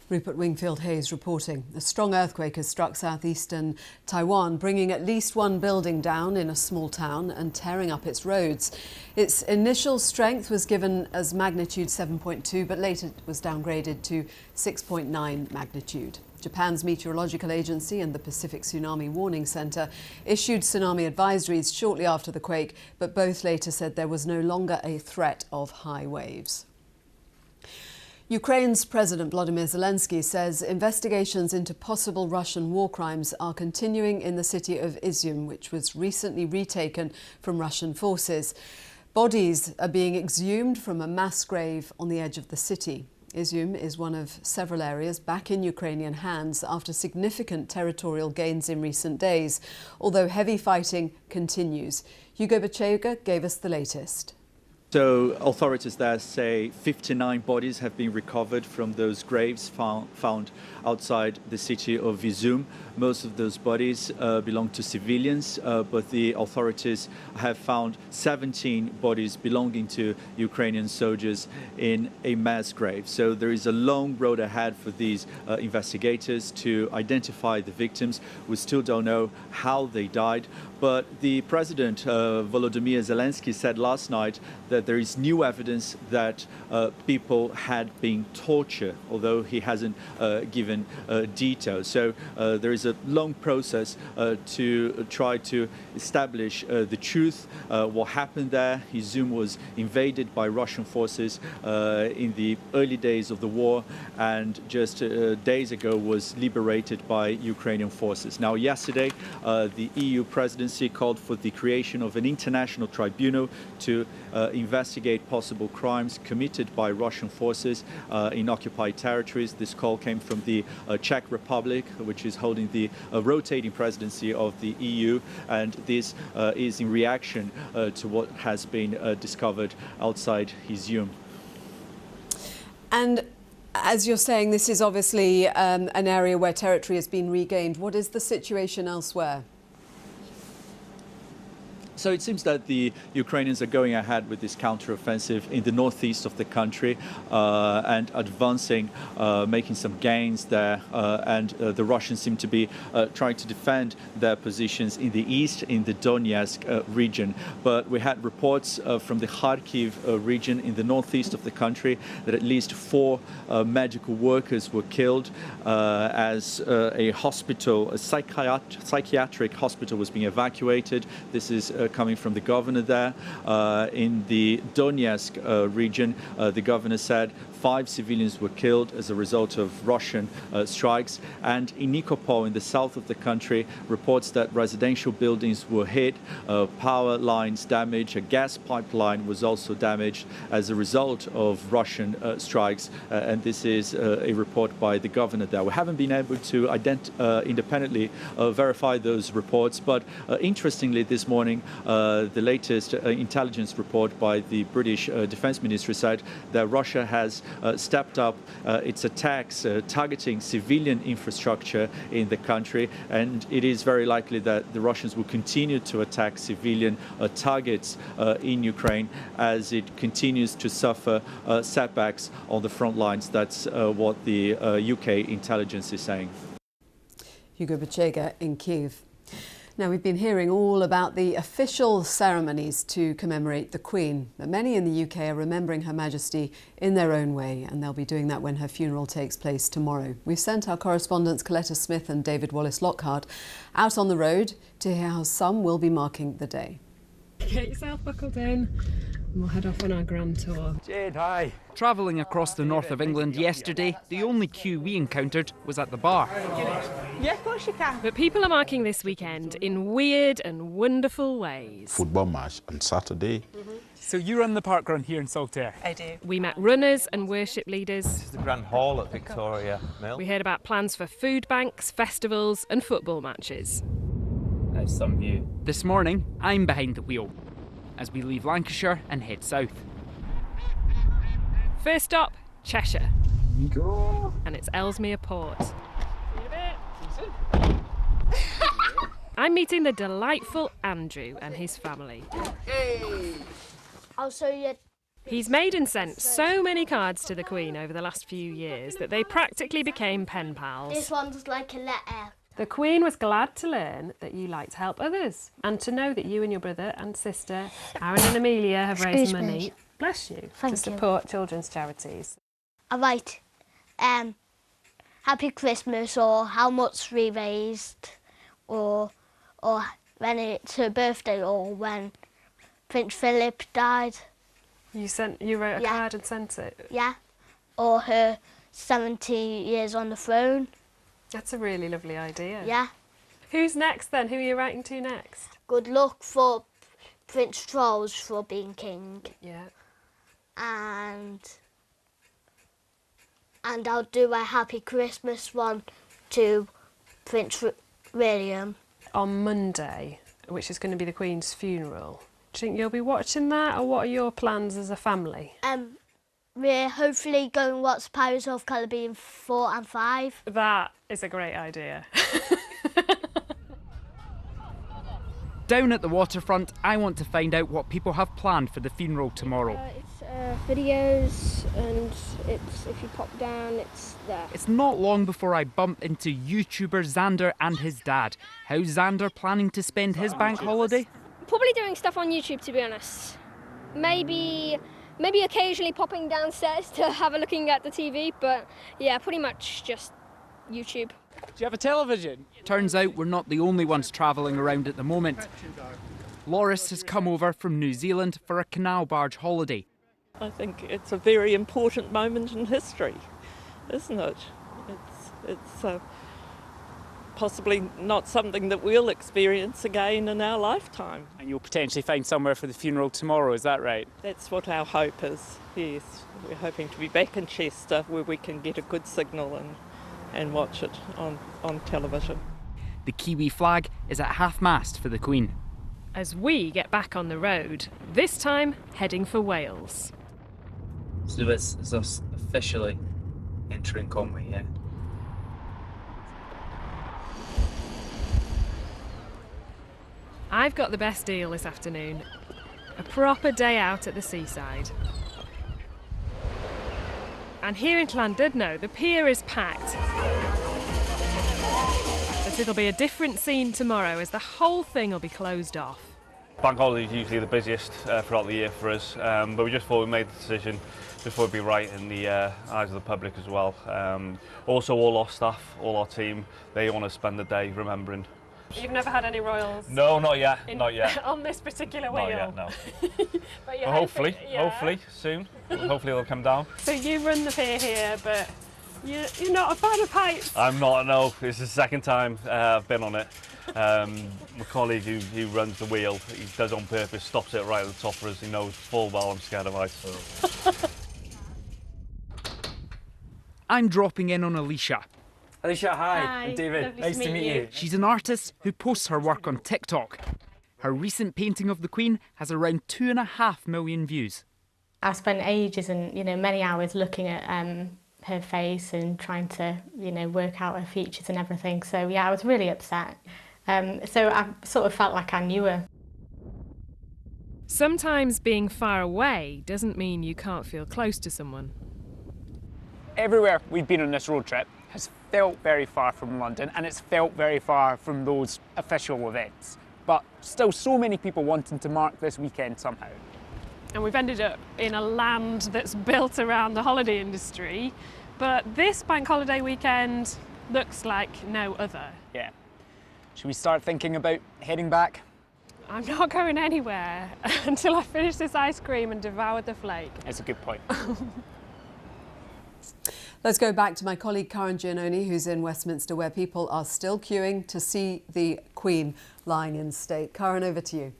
Rupert Wingfield-Hayes reporting. A strong earthquake has struck southeastern Taiwan, bringing at least one building down in a small town and tearing up its roads. Its initial strength was given as magnitude 7.2, but later it was downgraded to 6.9 magnitude. Japan's meteorological agency and the Pacific Tsunami Warning Centre issued tsunami advisories shortly after the quake, but both later said there was no longer a threat of high waves. Ukraine's President Volodymyr Zelensky says investigations into possible Russian war crimes are continuing in the city of Izium, which was recently retaken from Russian forces. Bodies are being exhumed from a mass grave on the edge of the city. Izium is one of several areas back in Ukrainian hands after significant territorial gains in recent days, although heavy fighting continues. Hugo Bachega gave us the latest. So authorities there say 59 bodies have been recovered from those graves found outside the city of Izium. Most of those bodies belong to civilians, but the authorities have found 17 bodies belonging to Ukrainian soldiers in a mass grave. So there is a long road ahead for these investigators to identify the victims. We still don't know how they died, but the president, Volodymyr Zelensky, said last night that there is new evidence that people had been tortured, although he hasn't given details. So there is a long process to try to establish the truth, what happened there. Izium was invaded by Russian forces in the early days of the war, and just days ago was liberated by Ukrainian forces. Now, yesterday, the EU presidency called for the creation of an international tribunal to investigate possible crimes committed by Russian forces in occupied territories. This call came from the Czech Republic, which is holding the rotating presidency of the EU, and this is in reaction to what has been discovered outside Izium. And as you're saying, this is obviously an area where territory has been regained. What is the situation elsewhere? So it seems that the Ukrainians are going ahead with this counteroffensive in the northeast of the country and advancing, making some gains there. And the Russians seem to be trying to defend their positions in the east, in the Donetsk region. But we had reports from the Kharkiv region in the northeast of the country that at least 4 medical workers were killed as a hospital, a psychiatric hospital was being evacuated. This is coming from the governor there. In the Donetsk region, the governor said 5 civilians were killed as a result of Russian strikes. And in Nikopol, in the south of the country, reports that residential buildings were hit, power lines damaged, a gas pipeline was also damaged as a result of Russian strikes. And this is a report by the governor there. We haven't been able to independently verify those reports, but interestingly this morning, the latest intelligence report by the British Defence Ministry said that Russia has stepped up its attacks targeting civilian infrastructure in the country, and it is very likely that the Russians will continue to attack civilian targets in Ukraine as it continues to suffer setbacks on the front lines. That's what the UK intelligence is saying. Hugo Bachega in Kyiv. Now, we've been hearing all about the official ceremonies to commemorate the Queen, but many in the UK are remembering Her Majesty in their own way, and they'll be doing that when her funeral takes place tomorrow. We've sent our correspondents Coletta Smith and David Wallace-Lockhart out on the road to hear how some will be marking the day. Get yourself buckled in and we'll head off on our grand tour. Jade, hi. Travelling across the north of England yesterday, the only queue we encountered was at the bar. Yeah, of course you can. But people are marking this weekend in weird and wonderful ways. Football match on Saturday. So you run the park run here in Saltaire? I do. We met runners and worship leaders. This is the Grand Hall at Victoria Mill. We heard about plans for food banks, festivals and football matches. There's some view. This morning, I'm behind the wheel as we leave Lancashire and head south. First stop, Cheshire. And it's Ellesmere Port. I'm meeting the delightful Andrew and his family. Hey! I'll show you. He's made and sent so many cards to the Queen over the last few years that they practically became pen pals. This one's like a letter. The Queen was glad to learn that you like to help others and to know that you and your brother and sister, Aaron and Amelia, have raised money, bless you, to support children's charities. I write, Happy Christmas, or how much we raised, or when it's her birthday, or when Prince Philip died. You wrote a card and sent it? Yeah. or her 70 years on the throne. That's a really lovely idea. Yeah. Who's next then? Who are you writing to next? Good luck for Prince Charles for being king. Yeah. And I'll do a Happy Christmas one to Prince William. On Monday, which is going to be the Queen's funeral. Do you think you'll be watching that, or what are your plans as a family? We're hopefully going to watch Pirates of the Caribbean 4 and 5. That is a great idea. Down at the waterfront, I want to find out what people have planned for the funeral tomorrow. It's videos, and it's if you pop down, it's there. It's not long before I bump into YouTuber Xander and his dad. How's Xander planning to spend his bank holiday? Probably doing stuff on YouTube, to be honest. Maybe occasionally popping downstairs to have a looking at the TV, but yeah, pretty much just YouTube. Do you have a television? Turns out we're not the only ones travelling around at the moment. Loris has come over from New Zealand for a canal barge holiday. I think it's a very important moment in history, isn't it? It's possibly not something that we'll experience again in our lifetime. And you'll potentially find somewhere for the funeral tomorrow, is that right? That's what our hope is, yes. We're hoping to be back in Chester where we can get a good signal and watch it on television. The Kiwi flag is at half-mast for the Queen. As we get back on the road, this time heading for Wales. So this is us officially entering Conway, yeah? I've got the best deal this afternoon. A proper day out at the seaside. And here in Llandudno, the pier is packed. But it'll be a different scene tomorrow as the whole thing will be closed off. Bank holiday is usually the busiest throughout the year for us, but we just thought we made the decision before it'd be right in the eyes of the public as well. Also, all our staff, all our team, they want to spend the day remembering. You've never had any royals? No, not yet, not yet. On this particular wheel? Not yet, no. But well, hopefully, hopefully, soon. Hopefully they'll come down. So you run the pier here, but you're not a fan of heights? I'm not, no. It's the second time I've been on it. My colleague who runs the wheel, he does on purpose, stops it right at the top for us. He knows full well I'm scared of heights. So. I'm dropping in on Alicia. Alicia, hi. Hi. I'm David. Nice to meet you. She's an artist who posts her work on TikTok. Her recent painting of the Queen has around 2.5 million views. I spent ages and many hours looking at her face and trying to work out her features and everything. So yeah, I was really upset. So I sort of felt like I knew her. Sometimes being far away doesn't mean you can't feel close to someone. Everywhere we've been on this road trip has felt very far from London, and it's felt very far from those official events. But still so many people wanting to mark this weekend somehow. And we've ended up in a land that's built around the holiday industry, but this bank holiday weekend looks like no other. Yeah. Should we start thinking about heading back? I'm not going anywhere until I finish this ice cream and devour the flake. That's a good point. Let's go back to my colleague Karen Giannoni, who's in Westminster, where people are still queuing to see the Queen lying in state. Karen, over to you.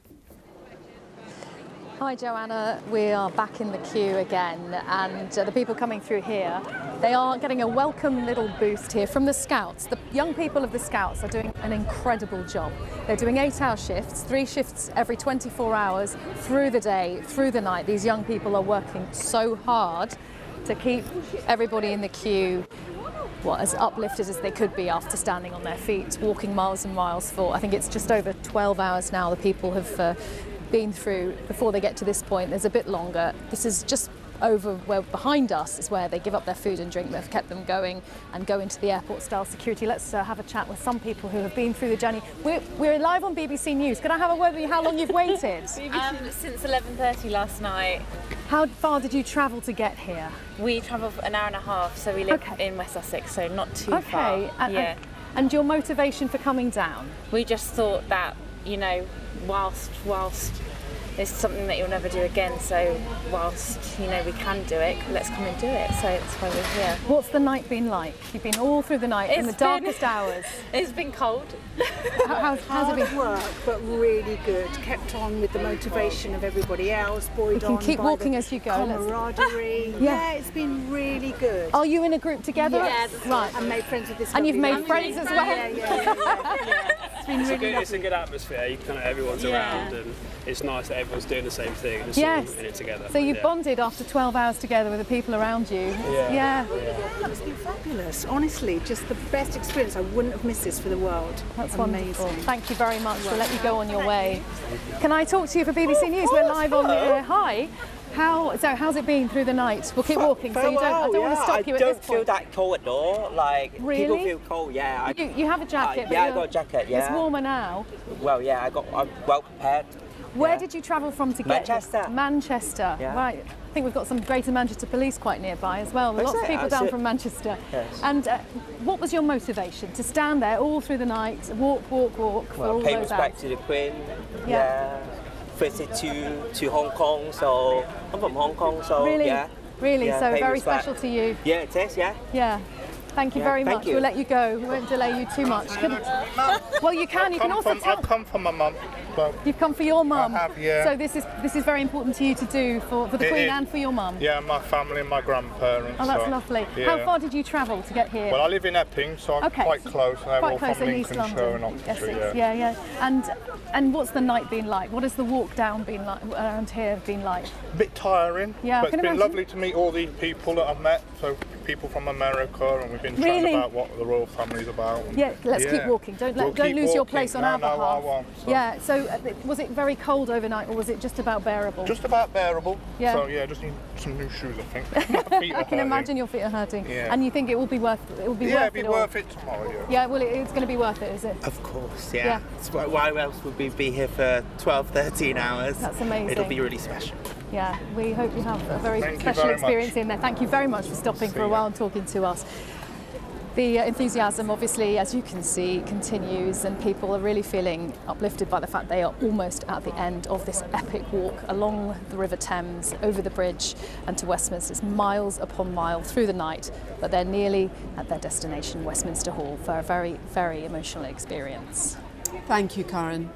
Hi Joanna, we are back in the queue again, and the people coming through here, they are getting a welcome little boost here from the Scouts. The young people of the Scouts are doing an incredible job. They're doing 8-hour shifts, 3 shifts every 24 hours through the day, through the night. These young people are working so hard to keep everybody in the queue as uplifted as they could be after standing on their feet, walking miles and miles for, I think it's just over 12 hours now the people have been through before they get to this point. There's a bit longer. This is just over where behind us is where they give up their food and drink. They've kept them going and go into the airport style security. Let's have a chat with some people who have been through the journey. We're live on BBC News. Can I have a word with you how long you've waited? Since 11:30 last night. How far did you travel to get here? We travelled an hour and a half, so we live in West Sussex, so not too far. Okay, and your motivation for coming down? We just thought that, whilst it's something that you'll never do again. So whilst we can do it, let's come and do it. So that's why we're here. What's the night been like? You've been all through the night in the darkest hours. It's been cold. How's it been? Hard work, but really good. Kept on with the motivation of everybody else. Buoyed You can on keep by walking the as you go. camaraderie. Yeah. It's been really good. Are you in a group together? Yeah, right. I made friends with this. And you've lovely made lady. friends as well? Yeah. It's been really It's a good atmosphere. Everyone's around, and it's nice that everyone's doing the same thing and Yes. all in it together. So you bonded after 12 hours together with the people around you. Yeah. It's been fabulous. Honestly, just the best experience. I wouldn't have missed this for the world. That's amazing. wonderful. Thank you very much. We'll let you go on your way. Can I talk to you for BBC News? We're live on the air. Hi. How's it been through the night? We'll keep walking, so I don't want to stop you at this point. I don't feel that cold at all. Like, really? people feel cold, yeah. You have a jacket, but yeah, I got a jacket, yeah. It's warmer now. Well, yeah, I'm well prepared. Where did you travel from to get Manchester. Manchester, Yeah. right. I think we've got some Greater Manchester Police quite nearby as well. Lots of people down from Manchester. Yes. And what was your motivation to stand there all through the night, walk for all pay those respect hours? to the Queen. Yeah. Visit to Hong Kong, so I'm from Hong Kong, so Really? yeah. Really? Yeah, So pay very respect. special to you? Yeah, it is, yeah. Yeah. Thank you Yeah, very thank much. you. We'll let you go. We won't delay you too much. Well, you can. You can also tell. I've come for my mum. Well, You've come for your mum. I have, yeah. So this is very important to you to do for the It Queen is. and for your mum. yeah, my family and my grandparents. Oh, that's so, lovely. Yeah. How far did you travel to get here? Well, I live in Epping, so I'm Okay, quite so close. They're quite all close from in East Lincolnshire and London. Oxfordshire, Yeah. And what's the night been like? What has the walk down been like around here been like? A bit tiring, Yeah, I but can it's been imagine. lovely to meet all these people that I've met. So people from America, and we've been chatting Really? about what the royal family's about. And, Yeah, let's keep walking. Don't We'll don't keep lose your walking. place on No, our no, behalf. I won't. So. Yeah. So was it very cold overnight, or was it just about bearable? Just about bearable. Yeah. So yeah, just need some new shoes, I think. My feet are I can hurting. imagine your feet are hurting. Yeah. And you think it will be worth it? Will be Yeah, worth it'd be it all? worth it tomorrow. Yeah. Yeah. Well, it's going to be worth it, is it? Of course, Yeah. yeah. Why else would we be here for 12, 13 hours? That's amazing. It'll be really special. Yeah, we hope you have a very Thank you special very experience much. in there. Thank you very much for stopping See for a you. while and talking to us. The enthusiasm, obviously, as you can see, continues, and people are really feeling uplifted by the fact they are almost at the end of this epic walk along the River Thames, over the bridge and to Westminster. It's miles upon mile through the night, but they're nearly at their destination, Westminster Hall, for a very, very emotional experience. Thank you, Karen.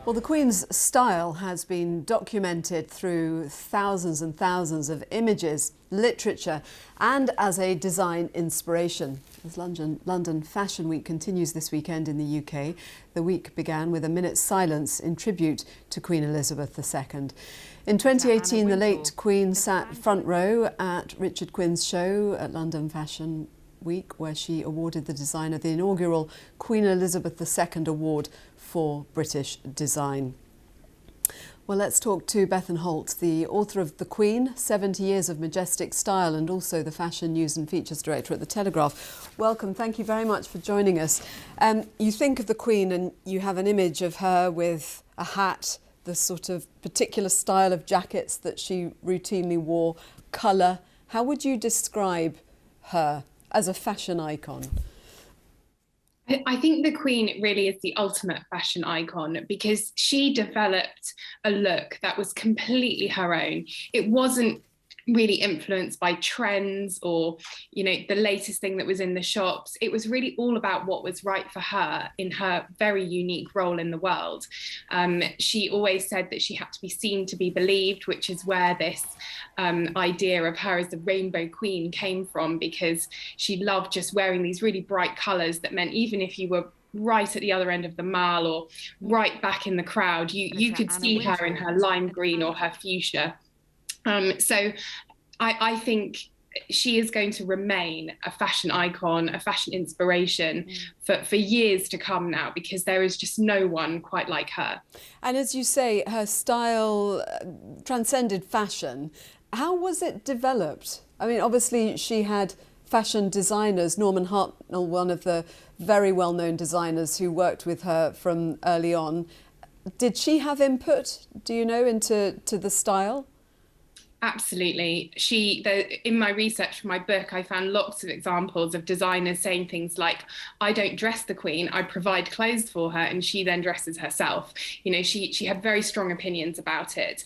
Well, the Queen's style has been documented through thousands and thousands of images, literature, and as a design inspiration. As London Fashion Week continues this weekend in the UK, the week began with a minute's silence in tribute to Queen Elizabeth II. In 2018, the late Queen sat front row at Richard Quinn's show at London Fashion Week, where she awarded the designer the inaugural Queen Elizabeth II Award for British Design. Well, let's talk to Bethan Holt, the author of The Queen, 70 Years of Majestic Style, and also the Fashion News and Features Director at The Telegraph. Welcome, thank you very much for joining us. You think of the Queen and you have an image of her with a hat, the sort of particular style of jackets that she routinely wore, colour. How would you describe her as a fashion icon? I think the Queen really is the ultimate fashion icon because she developed a look that was completely her own. It wasn't really influenced by trends or, you know, the latest thing that was in the shops. It was really all about what was right for her in her very unique role in the world. She always said that she had to be seen to be believed, which is where this idea of her as the Rainbow Queen came from, because she loved just wearing these really bright colours that meant even if you were right at the other end of the mall or right back in the crowd, you could see her in her lime green or her fuchsia. So I think she is going to remain a fashion icon, a fashion inspiration for years to come now, because there is just no one quite like her. And as you say, her style transcended fashion. How was it developed? I mean, obviously she had fashion designers, Norman Hartnell, one of the very well-known designers who worked with her from early on. Did she have input, do you know, into the style? Absolutely. In my research for my book, I found lots of examples of designers saying things like, I don't dress the Queen, I provide clothes for her, and she then dresses herself. You know, she had very strong opinions about it.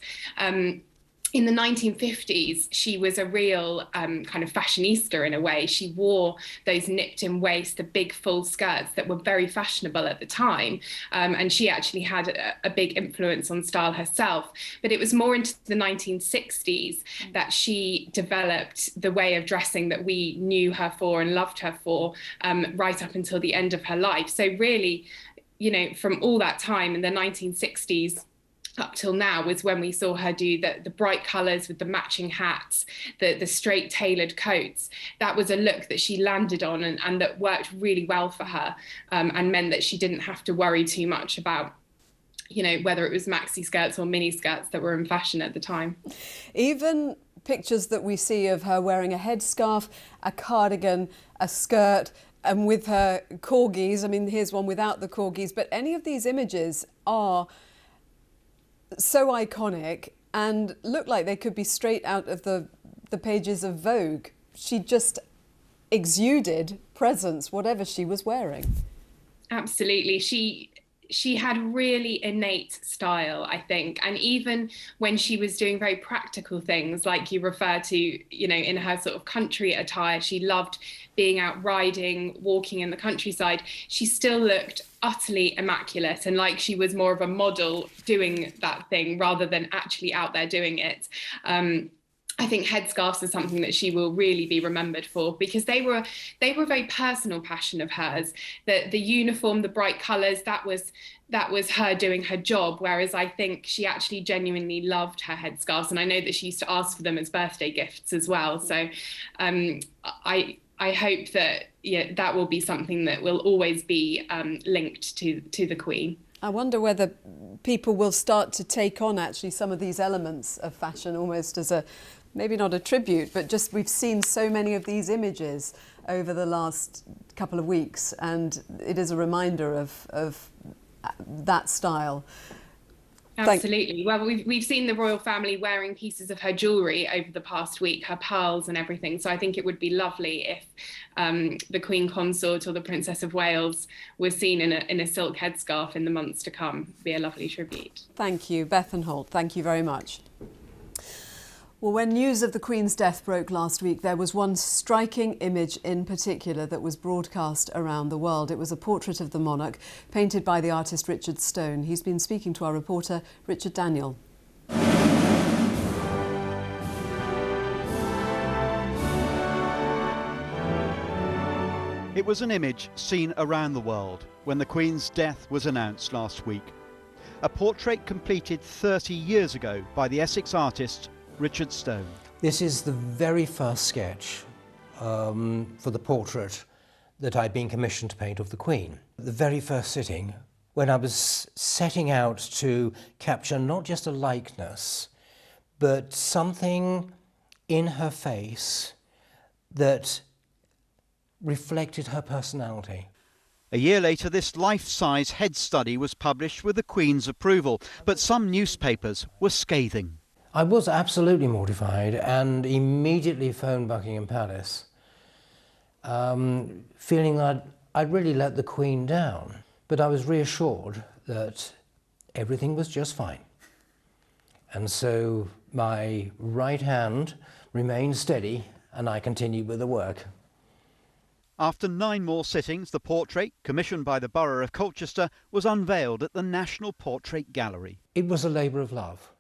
In the 1950s, she was a real kind of fashionista in a way. She wore those nipped in waist, the big full skirts that were very fashionable at the time. And she actually had a big influence on style herself. But it was more into the 1960s that she developed the way of dressing that we knew her for and loved her for, right up until the end of her life. So really, you know, from all that time in the 1960s, up till now was when we saw her do the bright colours with the matching hats, the straight tailored coats. That was a look that she landed on and that worked really well for her, and meant that she didn't have to worry too much about, you know, whether it was maxi skirts or mini skirts that were in fashion at the time. Even pictures that we see of her wearing a headscarf, a cardigan, a skirt, and with her corgis. I mean, here's one without the corgis, but any of these images are so iconic and look like they could be straight out of the pages of Vogue. She just exuded presence, whatever she was wearing. Absolutely. She had really innate style, I think. And even when she was doing very practical things, like you refer to, you know, in her sort of country attire, she loved being out riding, walking in the countryside. She still looked utterly immaculate and like she was more of a model doing that thing rather than actually out there doing it. I think headscarves are something that she will really be remembered for because they were a very personal passion of hers. The uniform, the bright colours, that was her doing her job. Whereas I think she actually genuinely loved her headscarves, and I know that she used to ask for them as birthday gifts as well. So I hope that that will be something that will always be linked to the Queen. I wonder whether people will start to take on actually some of these elements of fashion almost as a, maybe not a tribute, but just we've seen so many of these images over the last couple of weeks, and it is a reminder of that style. Absolutely. Well, we've seen the royal family wearing pieces of her jewellery over the past week, her pearls and everything. So I think it would be lovely if the Queen Consort or the Princess of Wales was seen in a silk headscarf in the months to come. It'd be a lovely tribute. Thank you, Bethan Holt. Thank you very much. Well, when news of the Queen's death broke last week, there was one striking image in particular that was broadcast around the world. It was a portrait of the monarch, painted by the artist Richard Stone. He's been speaking to our reporter, Richard Daniel. It was an image seen around the world when the Queen's death was announced last week. A portrait completed 30 years ago by the Essex artist Richard Stone. This is the very first sketch for the portrait that I'd been commissioned to paint of the Queen. The very first sitting, when I was setting out to capture not just a likeness, but something in her face that reflected her personality. A year later, this life-size head study was published with the Queen's approval, but some newspapers were scathing. I was absolutely mortified and immediately phoned Buckingham Palace, feeling that I'd really let the Queen down. But I was reassured that everything was just fine. And so my right hand remained steady and I continued with the work. After 9 more sittings, the portrait, commissioned by the Borough of Colchester, was unveiled at the National Portrait Gallery. It was a labour of love.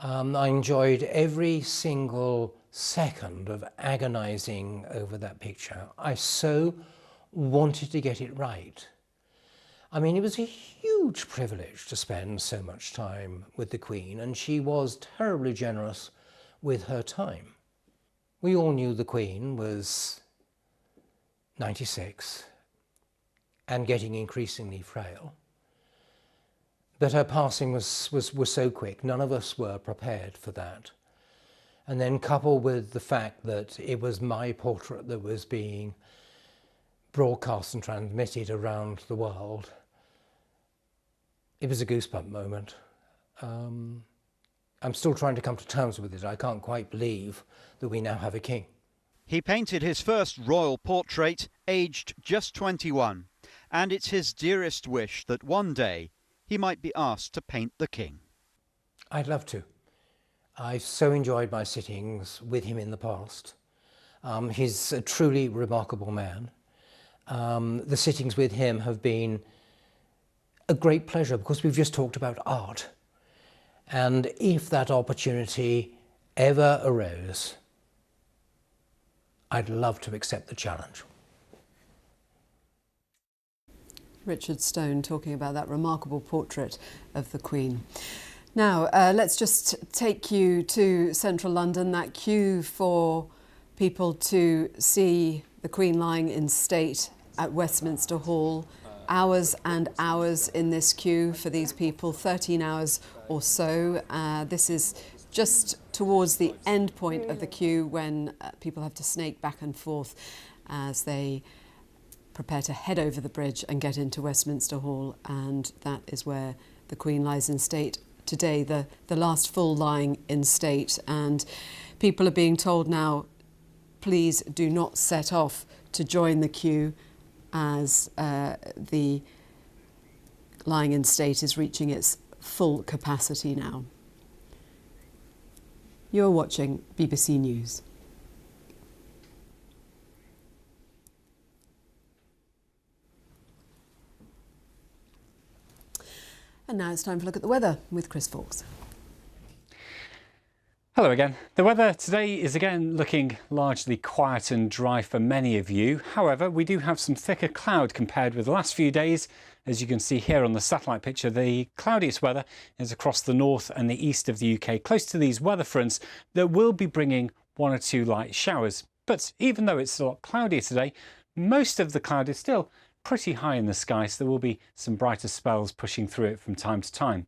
I enjoyed every single second of agonising over that picture. I so wanted to get it right. I mean, it was a huge privilege to spend so much time with the Queen, and she was terribly generous with her time. We all knew the Queen was 96 and getting increasingly frail. But her passing was so quick, none of us were prepared for that. And then coupled with the fact that it was my portrait that was being broadcast and transmitted around the world, it was a goosebump moment. I'm still trying to come to terms with it. I can't quite believe that we now have a king. He painted his first royal portrait aged just 21, and it's his dearest wish that one day he might be asked to paint the king. I'd love to. I've so enjoyed my sittings with him in the past. He's a truly remarkable man. The sittings with him have been a great pleasure because we've just talked about art. And if that opportunity ever arose, I'd love to accept the challenge. Richard Stone talking about that remarkable portrait of the Queen. Now, let's just take you to central London, that queue for people to see the Queen lying in state at Westminster Hall. Hours and hours in this queue for these people, 13 hours or so. This is just towards the end point of the queue when people have to snake back and forth as they prepare to head over the bridge and get into Westminster Hall, and that is where the Queen lies in state today, the last full lying in state. And people are being told now, please do not set off to join the queue as the lying in state is reaching its full capacity now. You're watching BBC News. And now it's time to look at the weather with Chris Fawkes. Hello again. The weather today is again looking largely quiet and dry for many of you. However, we do have some thicker cloud compared with the last few days. As you can see here on the satellite picture, the cloudiest weather is across the north and the east of the UK, close to these weather fronts that will be bringing one or two light showers. But even though it's a lot cloudier today, most of the cloud is still pretty high in the sky, so there will be some brighter spells pushing through it from time to time.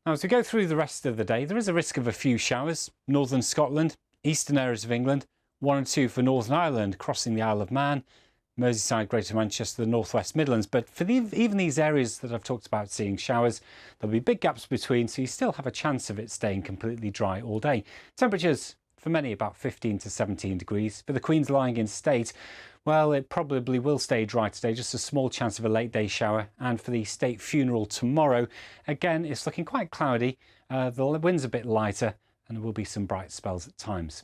Now, as we go through the rest of the day, there is a risk of a few showers. Northern Scotland, eastern areas of England, 1 or 2 for Northern Ireland, crossing the Isle of Man, Merseyside, Greater Manchester, the North West Midlands. But for even these areas that I've talked about seeing showers, there'll be big gaps between, so you still have a chance of it staying completely dry all day. Temperatures for many about 15 to 17 degrees. For the Queen's lying in state, well, it probably will stay dry today, just a small chance of a late day shower. And for the state funeral tomorrow, again, it's looking quite cloudy. The wind's a bit lighter and there will be some bright spells at times.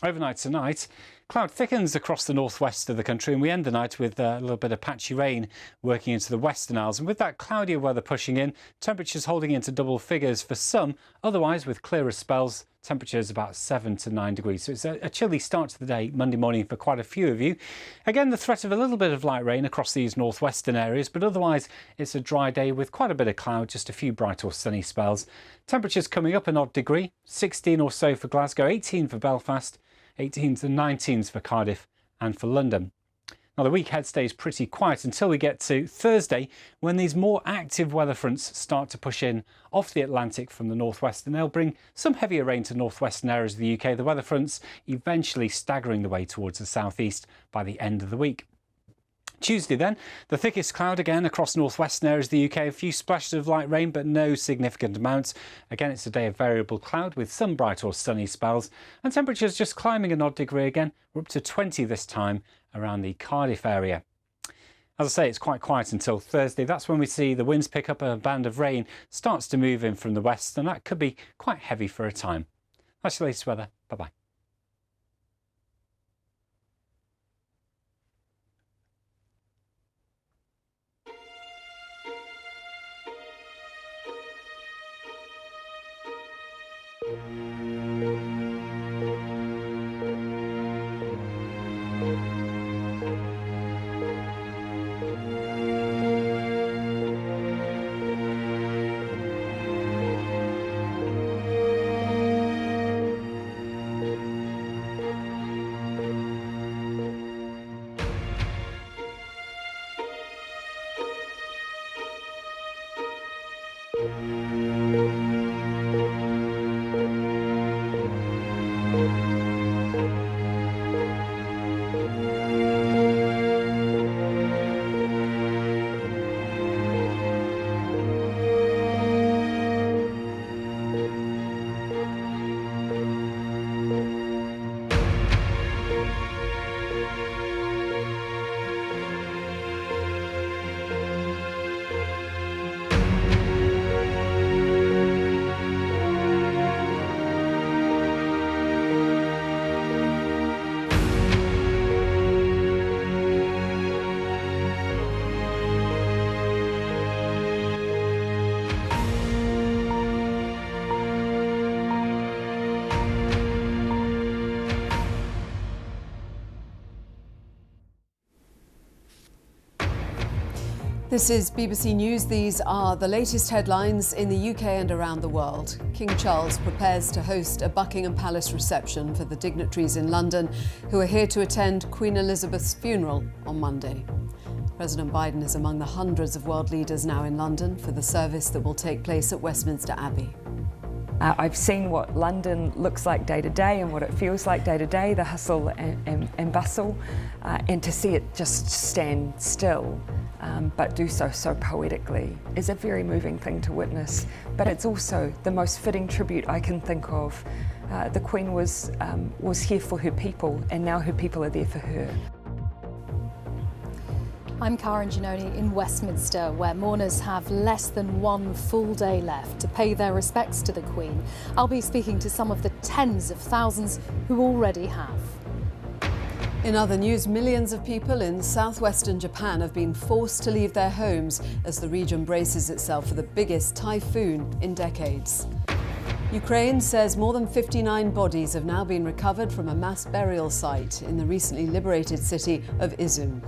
Overnight tonight, cloud thickens across the northwest of the country and we end the night with a little bit of patchy rain working into the Western Isles. And with that cloudier weather pushing in, temperatures holding into double figures for some, otherwise with clearer spells, temperatures about 7 to 9 degrees. So it's a chilly start to the day, Monday morning, for quite a few of you. Again, the threat of a little bit of light rain across these northwestern areas, but otherwise it's a dry day with quite a bit of cloud, just a few bright or sunny spells. Temperatures coming up an odd degree, 16 or so for Glasgow, 18 for Belfast, 18 to 19s for Cardiff and for London. Now, the week ahead stays pretty quiet until we get to Thursday, when these more active weather fronts start to push in off the Atlantic from the northwest, and they'll bring some heavier rain to northwestern areas of the UK. The weather fronts eventually staggering the way towards the southeast by the end of the week. Tuesday then, the thickest cloud again across northwestern areas of the UK, a few splashes of light rain but no significant amounts. Again, it's a day of variable cloud with some bright or sunny spells, and temperatures just climbing an odd degree again. We're up to 20 this time around the Cardiff area. As I say, it's quite quiet until Thursday. That's when we see the winds pick up, a band of rain starts to move in from the west, and that could be quite heavy for a time. That's your latest weather. Bye-bye. This is BBC News. These are the latest headlines in the UK and around the world. King Charles prepares to host a Buckingham Palace reception for the dignitaries in London who are here to attend Queen Elizabeth's funeral on Monday. President Biden is among the hundreds of world leaders now in London for the service that will take place at Westminster Abbey. I've seen what London looks like day to day and what it feels like day to day, the hustle and bustle, and to see it just stand still, but do so poetically, is a very moving thing to witness. But it's also the most fitting tribute I can think of. The Queen was here for her people, and now her people are there for her. I'm Karen Giannoni in Westminster, where mourners have less than one full day left to pay their respects to the Queen. I'll be speaking to some of the tens of thousands who already have. In other news, millions of people in southwestern Japan have been forced to leave their homes as the region braces itself for the biggest typhoon in decades. Ukraine says more than 59 bodies have now been recovered from a mass burial site in the recently liberated city of Izum.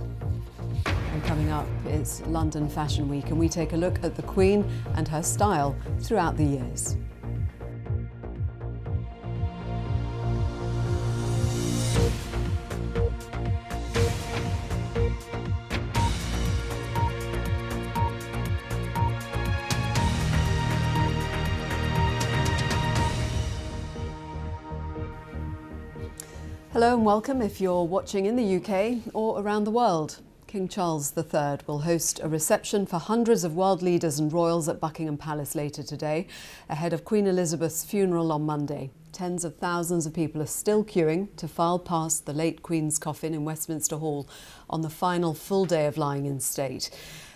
And coming up is London Fashion Week, and we take a look at the Queen and her style throughout the years. Hello and welcome if you're watching in the UK or around the world. King Charles III will host a reception for hundreds of world leaders and royals at Buckingham Palace later today, ahead of Queen Elizabeth's funeral on Monday. Tens of thousands of people are still queuing to file past the late Queen's coffin in Westminster Hall on the final full day of lying in state.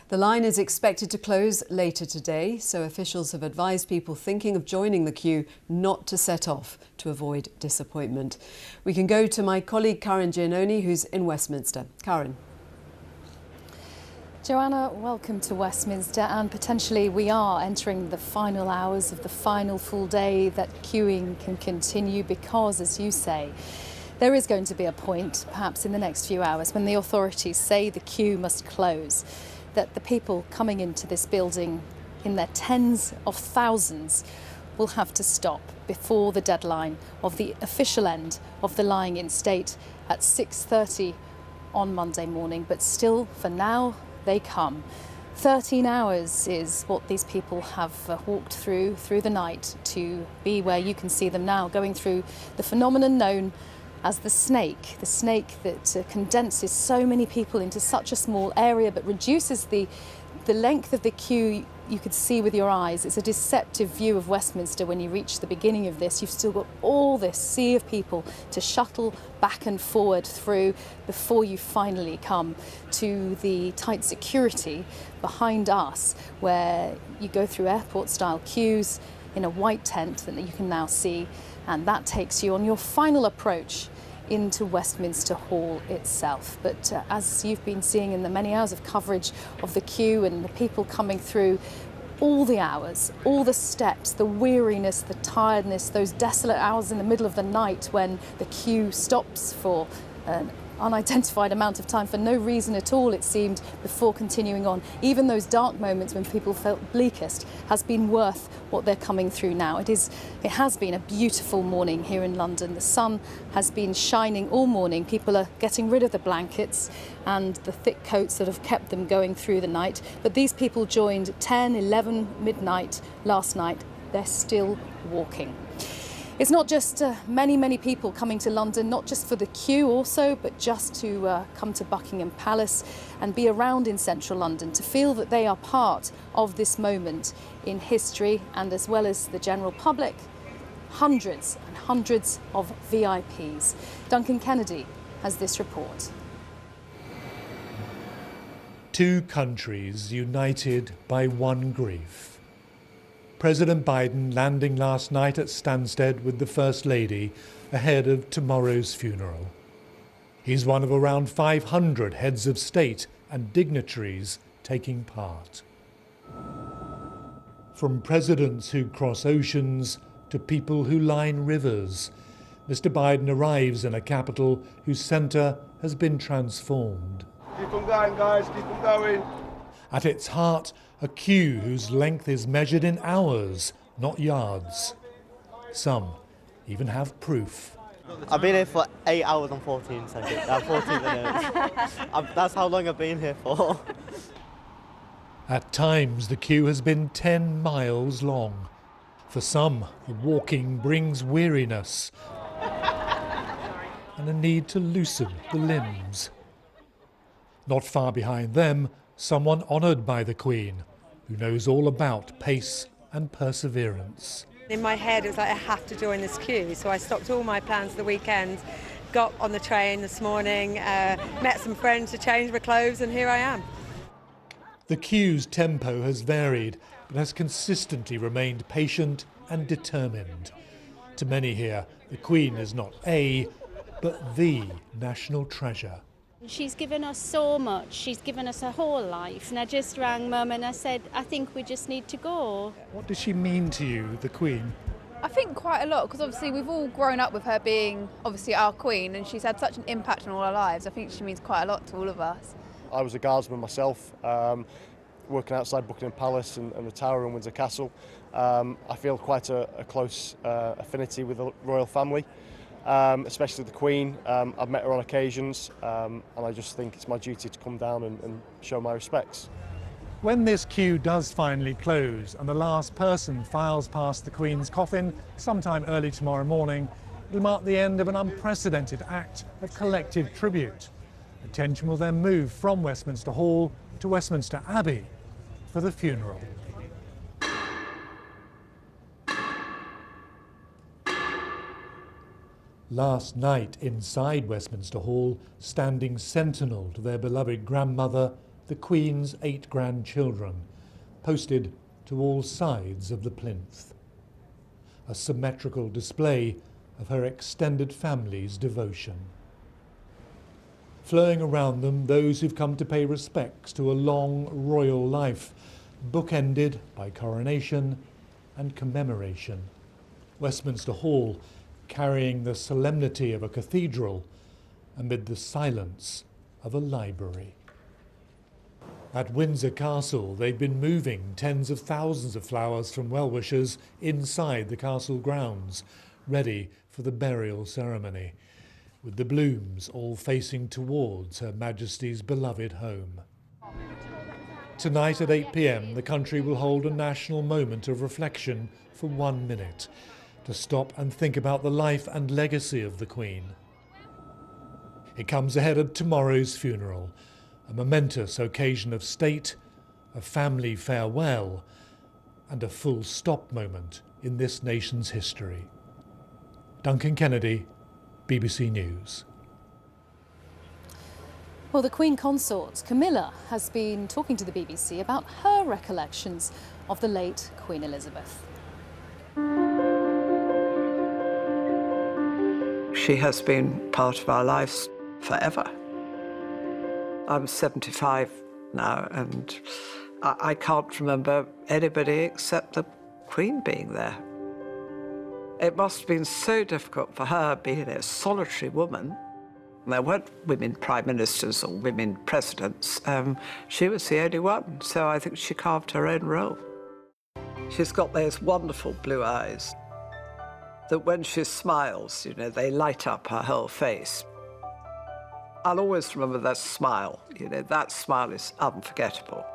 The line is expected to close later today, so officials have advised people thinking of joining the queue not to set off to avoid disappointment. We can go to my colleague Karen Giannoni, who's in Westminster. Karen. Joanna, welcome to Westminster, and potentially we are entering the final hours of the final full day that queuing can continue because, as you say, there is going to be a point, perhaps in the next few hours, when the authorities say the queue must close, that the people coming into this building in their tens of thousands will have to stop before the deadline of the official end of the lying in state at 6:30 on Monday morning. But still, for now, they come. 13 hours is what these people have walked through the night to be where you can see them now, going through the phenomenon known as the snake that condenses so many people into such a small area but reduces the length of the queue. You could see with your eyes. It's a deceptive view of Westminster when you reach the beginning of this. You've still got all this sea of people to shuttle back and forward through before you finally come to the tight security behind us, where you go through airport-style queues in a white tent that you can now see, and that takes you on your final approach into Westminster Hall itself. But as you've been seeing in the many hours of coverage of the queue and the people coming through, all the hours, all the steps, the weariness, the tiredness, those desolate hours in the middle of the night when the queue stops for an unidentified amount of time for no reason at all, it seemed, before continuing on. Even those dark moments when people felt bleakest has been worth what they're coming through now. It has been a beautiful morning here in London. The sun has been shining all morning. People are getting rid of the blankets and the thick coats that have kept them going through the night. But these people joined 10, 11 midnight last night. They're still walking. It's not just many people coming to London, not just for the queue also, but just to come to Buckingham Palace and be around in central London, to feel that they are part of this moment in history, and as well as the general public, hundreds and hundreds of VIPs. Duncan Kennedy has this report. Two countries united by one grief. President Biden landing last night at Stansted with the First Lady ahead of tomorrow's funeral. He's one of around 500 heads of state and dignitaries taking part. From presidents who cross oceans to people who line rivers, Mr. Biden arrives in a capital whose centre has been transformed. Keep on going, guys, keep on going. At its heart, a queue whose length is measured in hours, not yards. Some even have proof. I've been here for 8 hours and 14 seconds, 14 minutes. That's how long I've been here for. At times, the queue has been 10 miles long. For some, walking brings weariness and a need to loosen the limbs. Not far behind them, someone honoured by the Queen, who knows all about pace and perseverance. In my head, it was like, I have to join this queue, so I stopped all my plans for the weekend, got on the train this morning, met some friends to change my clothes, and here I am. The queue's tempo has varied, but has consistently remained patient and determined. To many here, the Queen is not a, but the national treasure. She's given us so much, she's given us her whole life, and I just rang Mum and I said, I think we just need to go. What does she mean to you, the Queen? I think quite a lot, because obviously we've all grown up with her being obviously our Queen, and she's had such an impact on all our lives. I think she means quite a lot to all of us. I was a guardsman myself, working outside Buckingham Palace and the Tower in Windsor Castle. I feel quite a close affinity with the royal family. Especially the Queen. I've met her on occasions, and I just think it's my duty to come down and show my respects. When this queue does finally close and the last person files past the Queen's coffin sometime early tomorrow morning, it'll mark the end of an unprecedented act of collective tribute. Attention will then move from Westminster Hall to Westminster Abbey for the funeral. Last night, inside Westminster Hall, standing sentinel to their beloved grandmother, the Queen's 8 grandchildren, posted to all sides of the plinth. A symmetrical display of her extended family's devotion. Flowing around them, those who've come to pay respects to a long royal life, bookended by coronation and commemoration. Westminster Hall carrying the solemnity of a cathedral amid the silence of a library. At Windsor Castle, they've been moving tens of thousands of flowers from well-wishers inside the castle grounds, ready for the burial ceremony, with the blooms all facing towards Her Majesty's beloved home. Tonight at 8 p.m, the country will hold a national moment of reflection for 1 minute, to stop and think about the life and legacy of the Queen. It comes ahead of tomorrow's funeral, a momentous occasion of state, a family farewell, and a full stop moment in this nation's history. Duncan Kennedy, BBC News. Well, the Queen Consort, Camilla, has been talking to the BBC about her recollections of the late Queen Elizabeth. She has been part of our lives forever. I'm 75 now, and I can't remember anybody except the Queen being there. It must have been so difficult for her being a solitary woman. There weren't women prime ministers or women presidents. She was the only one, so I think she carved her own role. She's got those wonderful blue eyes that when she smiles, you know, they light up her whole face. I'll always remember that smile. You know, that smile is unforgettable.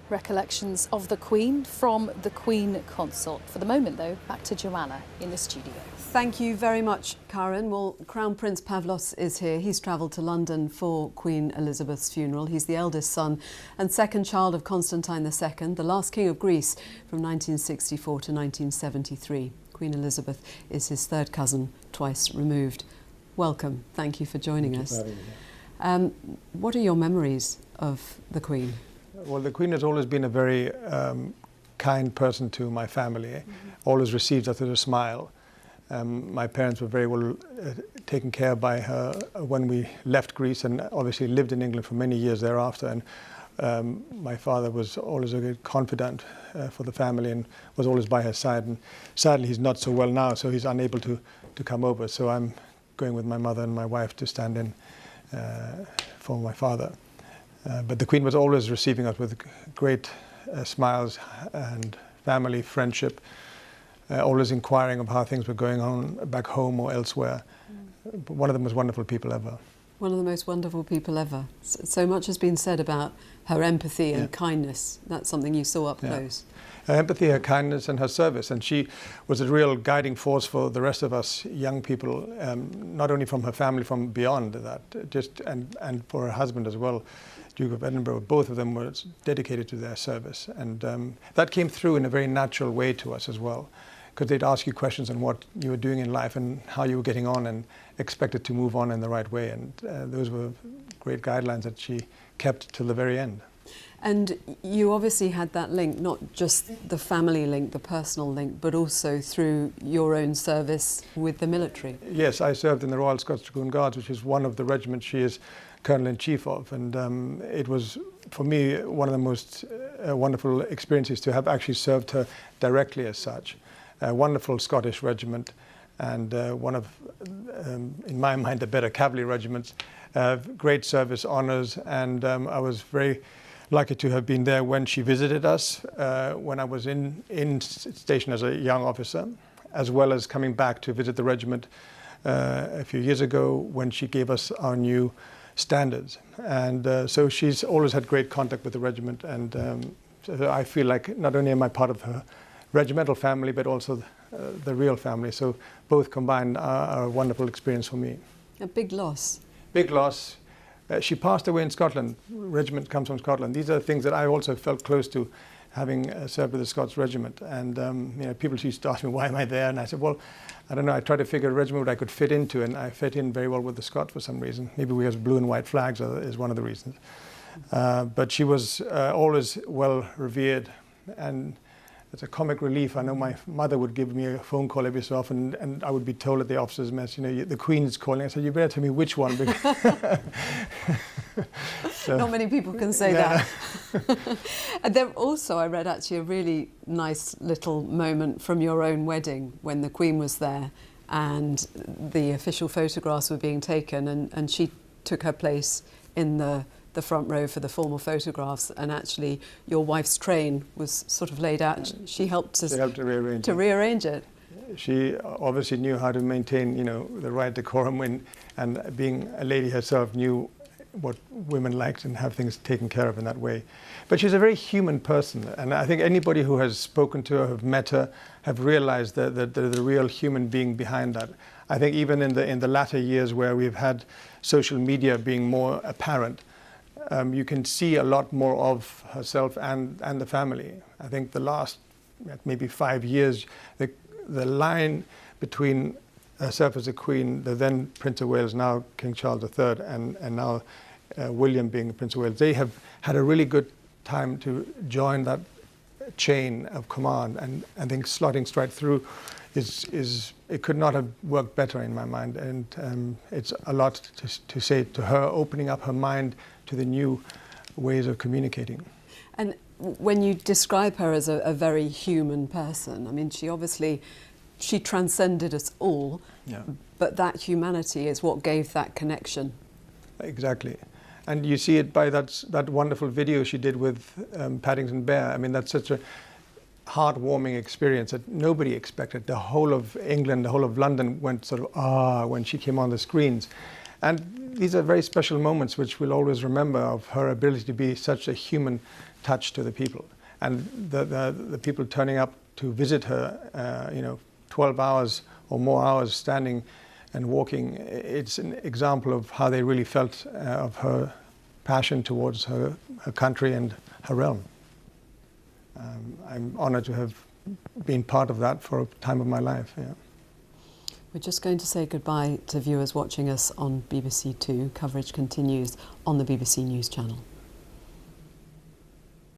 Recollections of the Queen from the Queen Consort. For the moment, though, back to Joanna in the studio. Thank you very much, Karen. Well, Crown Prince Pavlos is here. He's travelled to London for Queen Elizabeth's funeral. He's the eldest son and second child of Constantine II, the last king of Greece from 1964 to 1973. Queen Elizabeth is his third cousin, twice removed. Welcome. Thank you for joining us. What are your memories of the Queen? Well, the Queen has always been a very kind person to my family, always received us with a smile. My parents were very well taken care of by her when we left Greece, and obviously lived in England for many years thereafter. And my father was always a good confidant for the family and was always by her side. And sadly, he's not so well now, so he's unable to come over. So I'm going with my mother and my wife to stand in for my father. But the Queen was always receiving us with great smiles and family, friendship, always inquiring of how things were going on back home or elsewhere. One of the most wonderful people ever. One of the most wonderful people ever. So much has been said about her empathy and kindness. That's something you saw up close. Her empathy, her kindness and her service. And she was a real guiding force for the rest of us young people, not only from her family, from beyond that, and for her husband as well, Duke of Edinburgh. Both of them were dedicated to their service. And that came through in a very natural way to us as well, because they'd ask you questions on what you were doing in life and how you were getting on, and expected to move on in the right way. And those were great guidelines that she kept till the very end. And you obviously had that link, not just the family link, the personal link, but also through your own service with the military. Yes, I served in the Royal Scots Dragoon Guards, which is one of the regiments she is Colonel-in-Chief of. And it was, for me, one of the most wonderful experiences to have actually served her directly as such. A wonderful Scottish regiment, and one of, in my mind, the better cavalry regiments. Great service honours, and I was very lucky to have been there when she visited us, when I was in station as a young officer, as well as coming back to visit the regiment a few years ago when she gave us our new standards. And so she's always had great contact with the regiment, and so I feel like not only am I part of her regimental family, but also the real family. So both combined are a wonderful experience for me. A big loss. Big loss. She passed away in Scotland. Regiment comes from Scotland. These are things that I also felt close to, having served with the Scots Regiment. And you know, people used to ask me, why am I there? And I said, well, I don't know. I tried to figure a regiment I could fit into, and I fit in very well with the Scots for some reason. Maybe we have blue and white flags is one of the reasons. But she was always well revered, and it's a comic relief. I know my mother would give me a phone call every so often, and I would be told at the officers' mess, you know, the Queen's calling. I said, you better tell me which one. So, not many people can say that. And there also, I read actually a really nice little moment from your own wedding when the Queen was there and the official photographs were being taken, and she took her place in the front row for the formal photographs, and actually your wife's train was sort of laid out. She helped us to rearrange it. She obviously knew how to maintain, you know, the right decorum, and being a lady herself knew what women liked and have things taken care of in that way. But she's a very human person, and I think anybody who has spoken to her, have met her, have realized that the real human being behind that. I think even in the latter years where we've had social media being more apparent, you can see a lot more of herself and the family. I think the last maybe 5 years, the line between herself as a Queen, the then Prince of Wales, now King Charles III, and now William being Prince of Wales, they have had a really good time to join that chain of command, and I think slotting straight through it could not have worked better in my mind, and it's a lot to say to her, opening up her mind to the new ways of communicating. And when you describe her as a very human person, I mean, she transcended us all, but that humanity is what gave that connection. Exactly. And you see it by that wonderful video she did with Paddington Bear. I mean, that's such a heartwarming experience that nobody expected. The whole of England, the whole of London went sort of, when she came on the screens. And these are very special moments which we'll always remember, of her ability to be such a human touch to the people. And the people turning up to visit her, you know, 12 hours or more hours standing and walking, it's an example of how they really felt of her passion towards her country and her realm. I'm honoured to have been part of that for a time of my life. Yeah. We're just going to say goodbye to viewers watching us on BBC Two. Coverage continues on the BBC News Channel.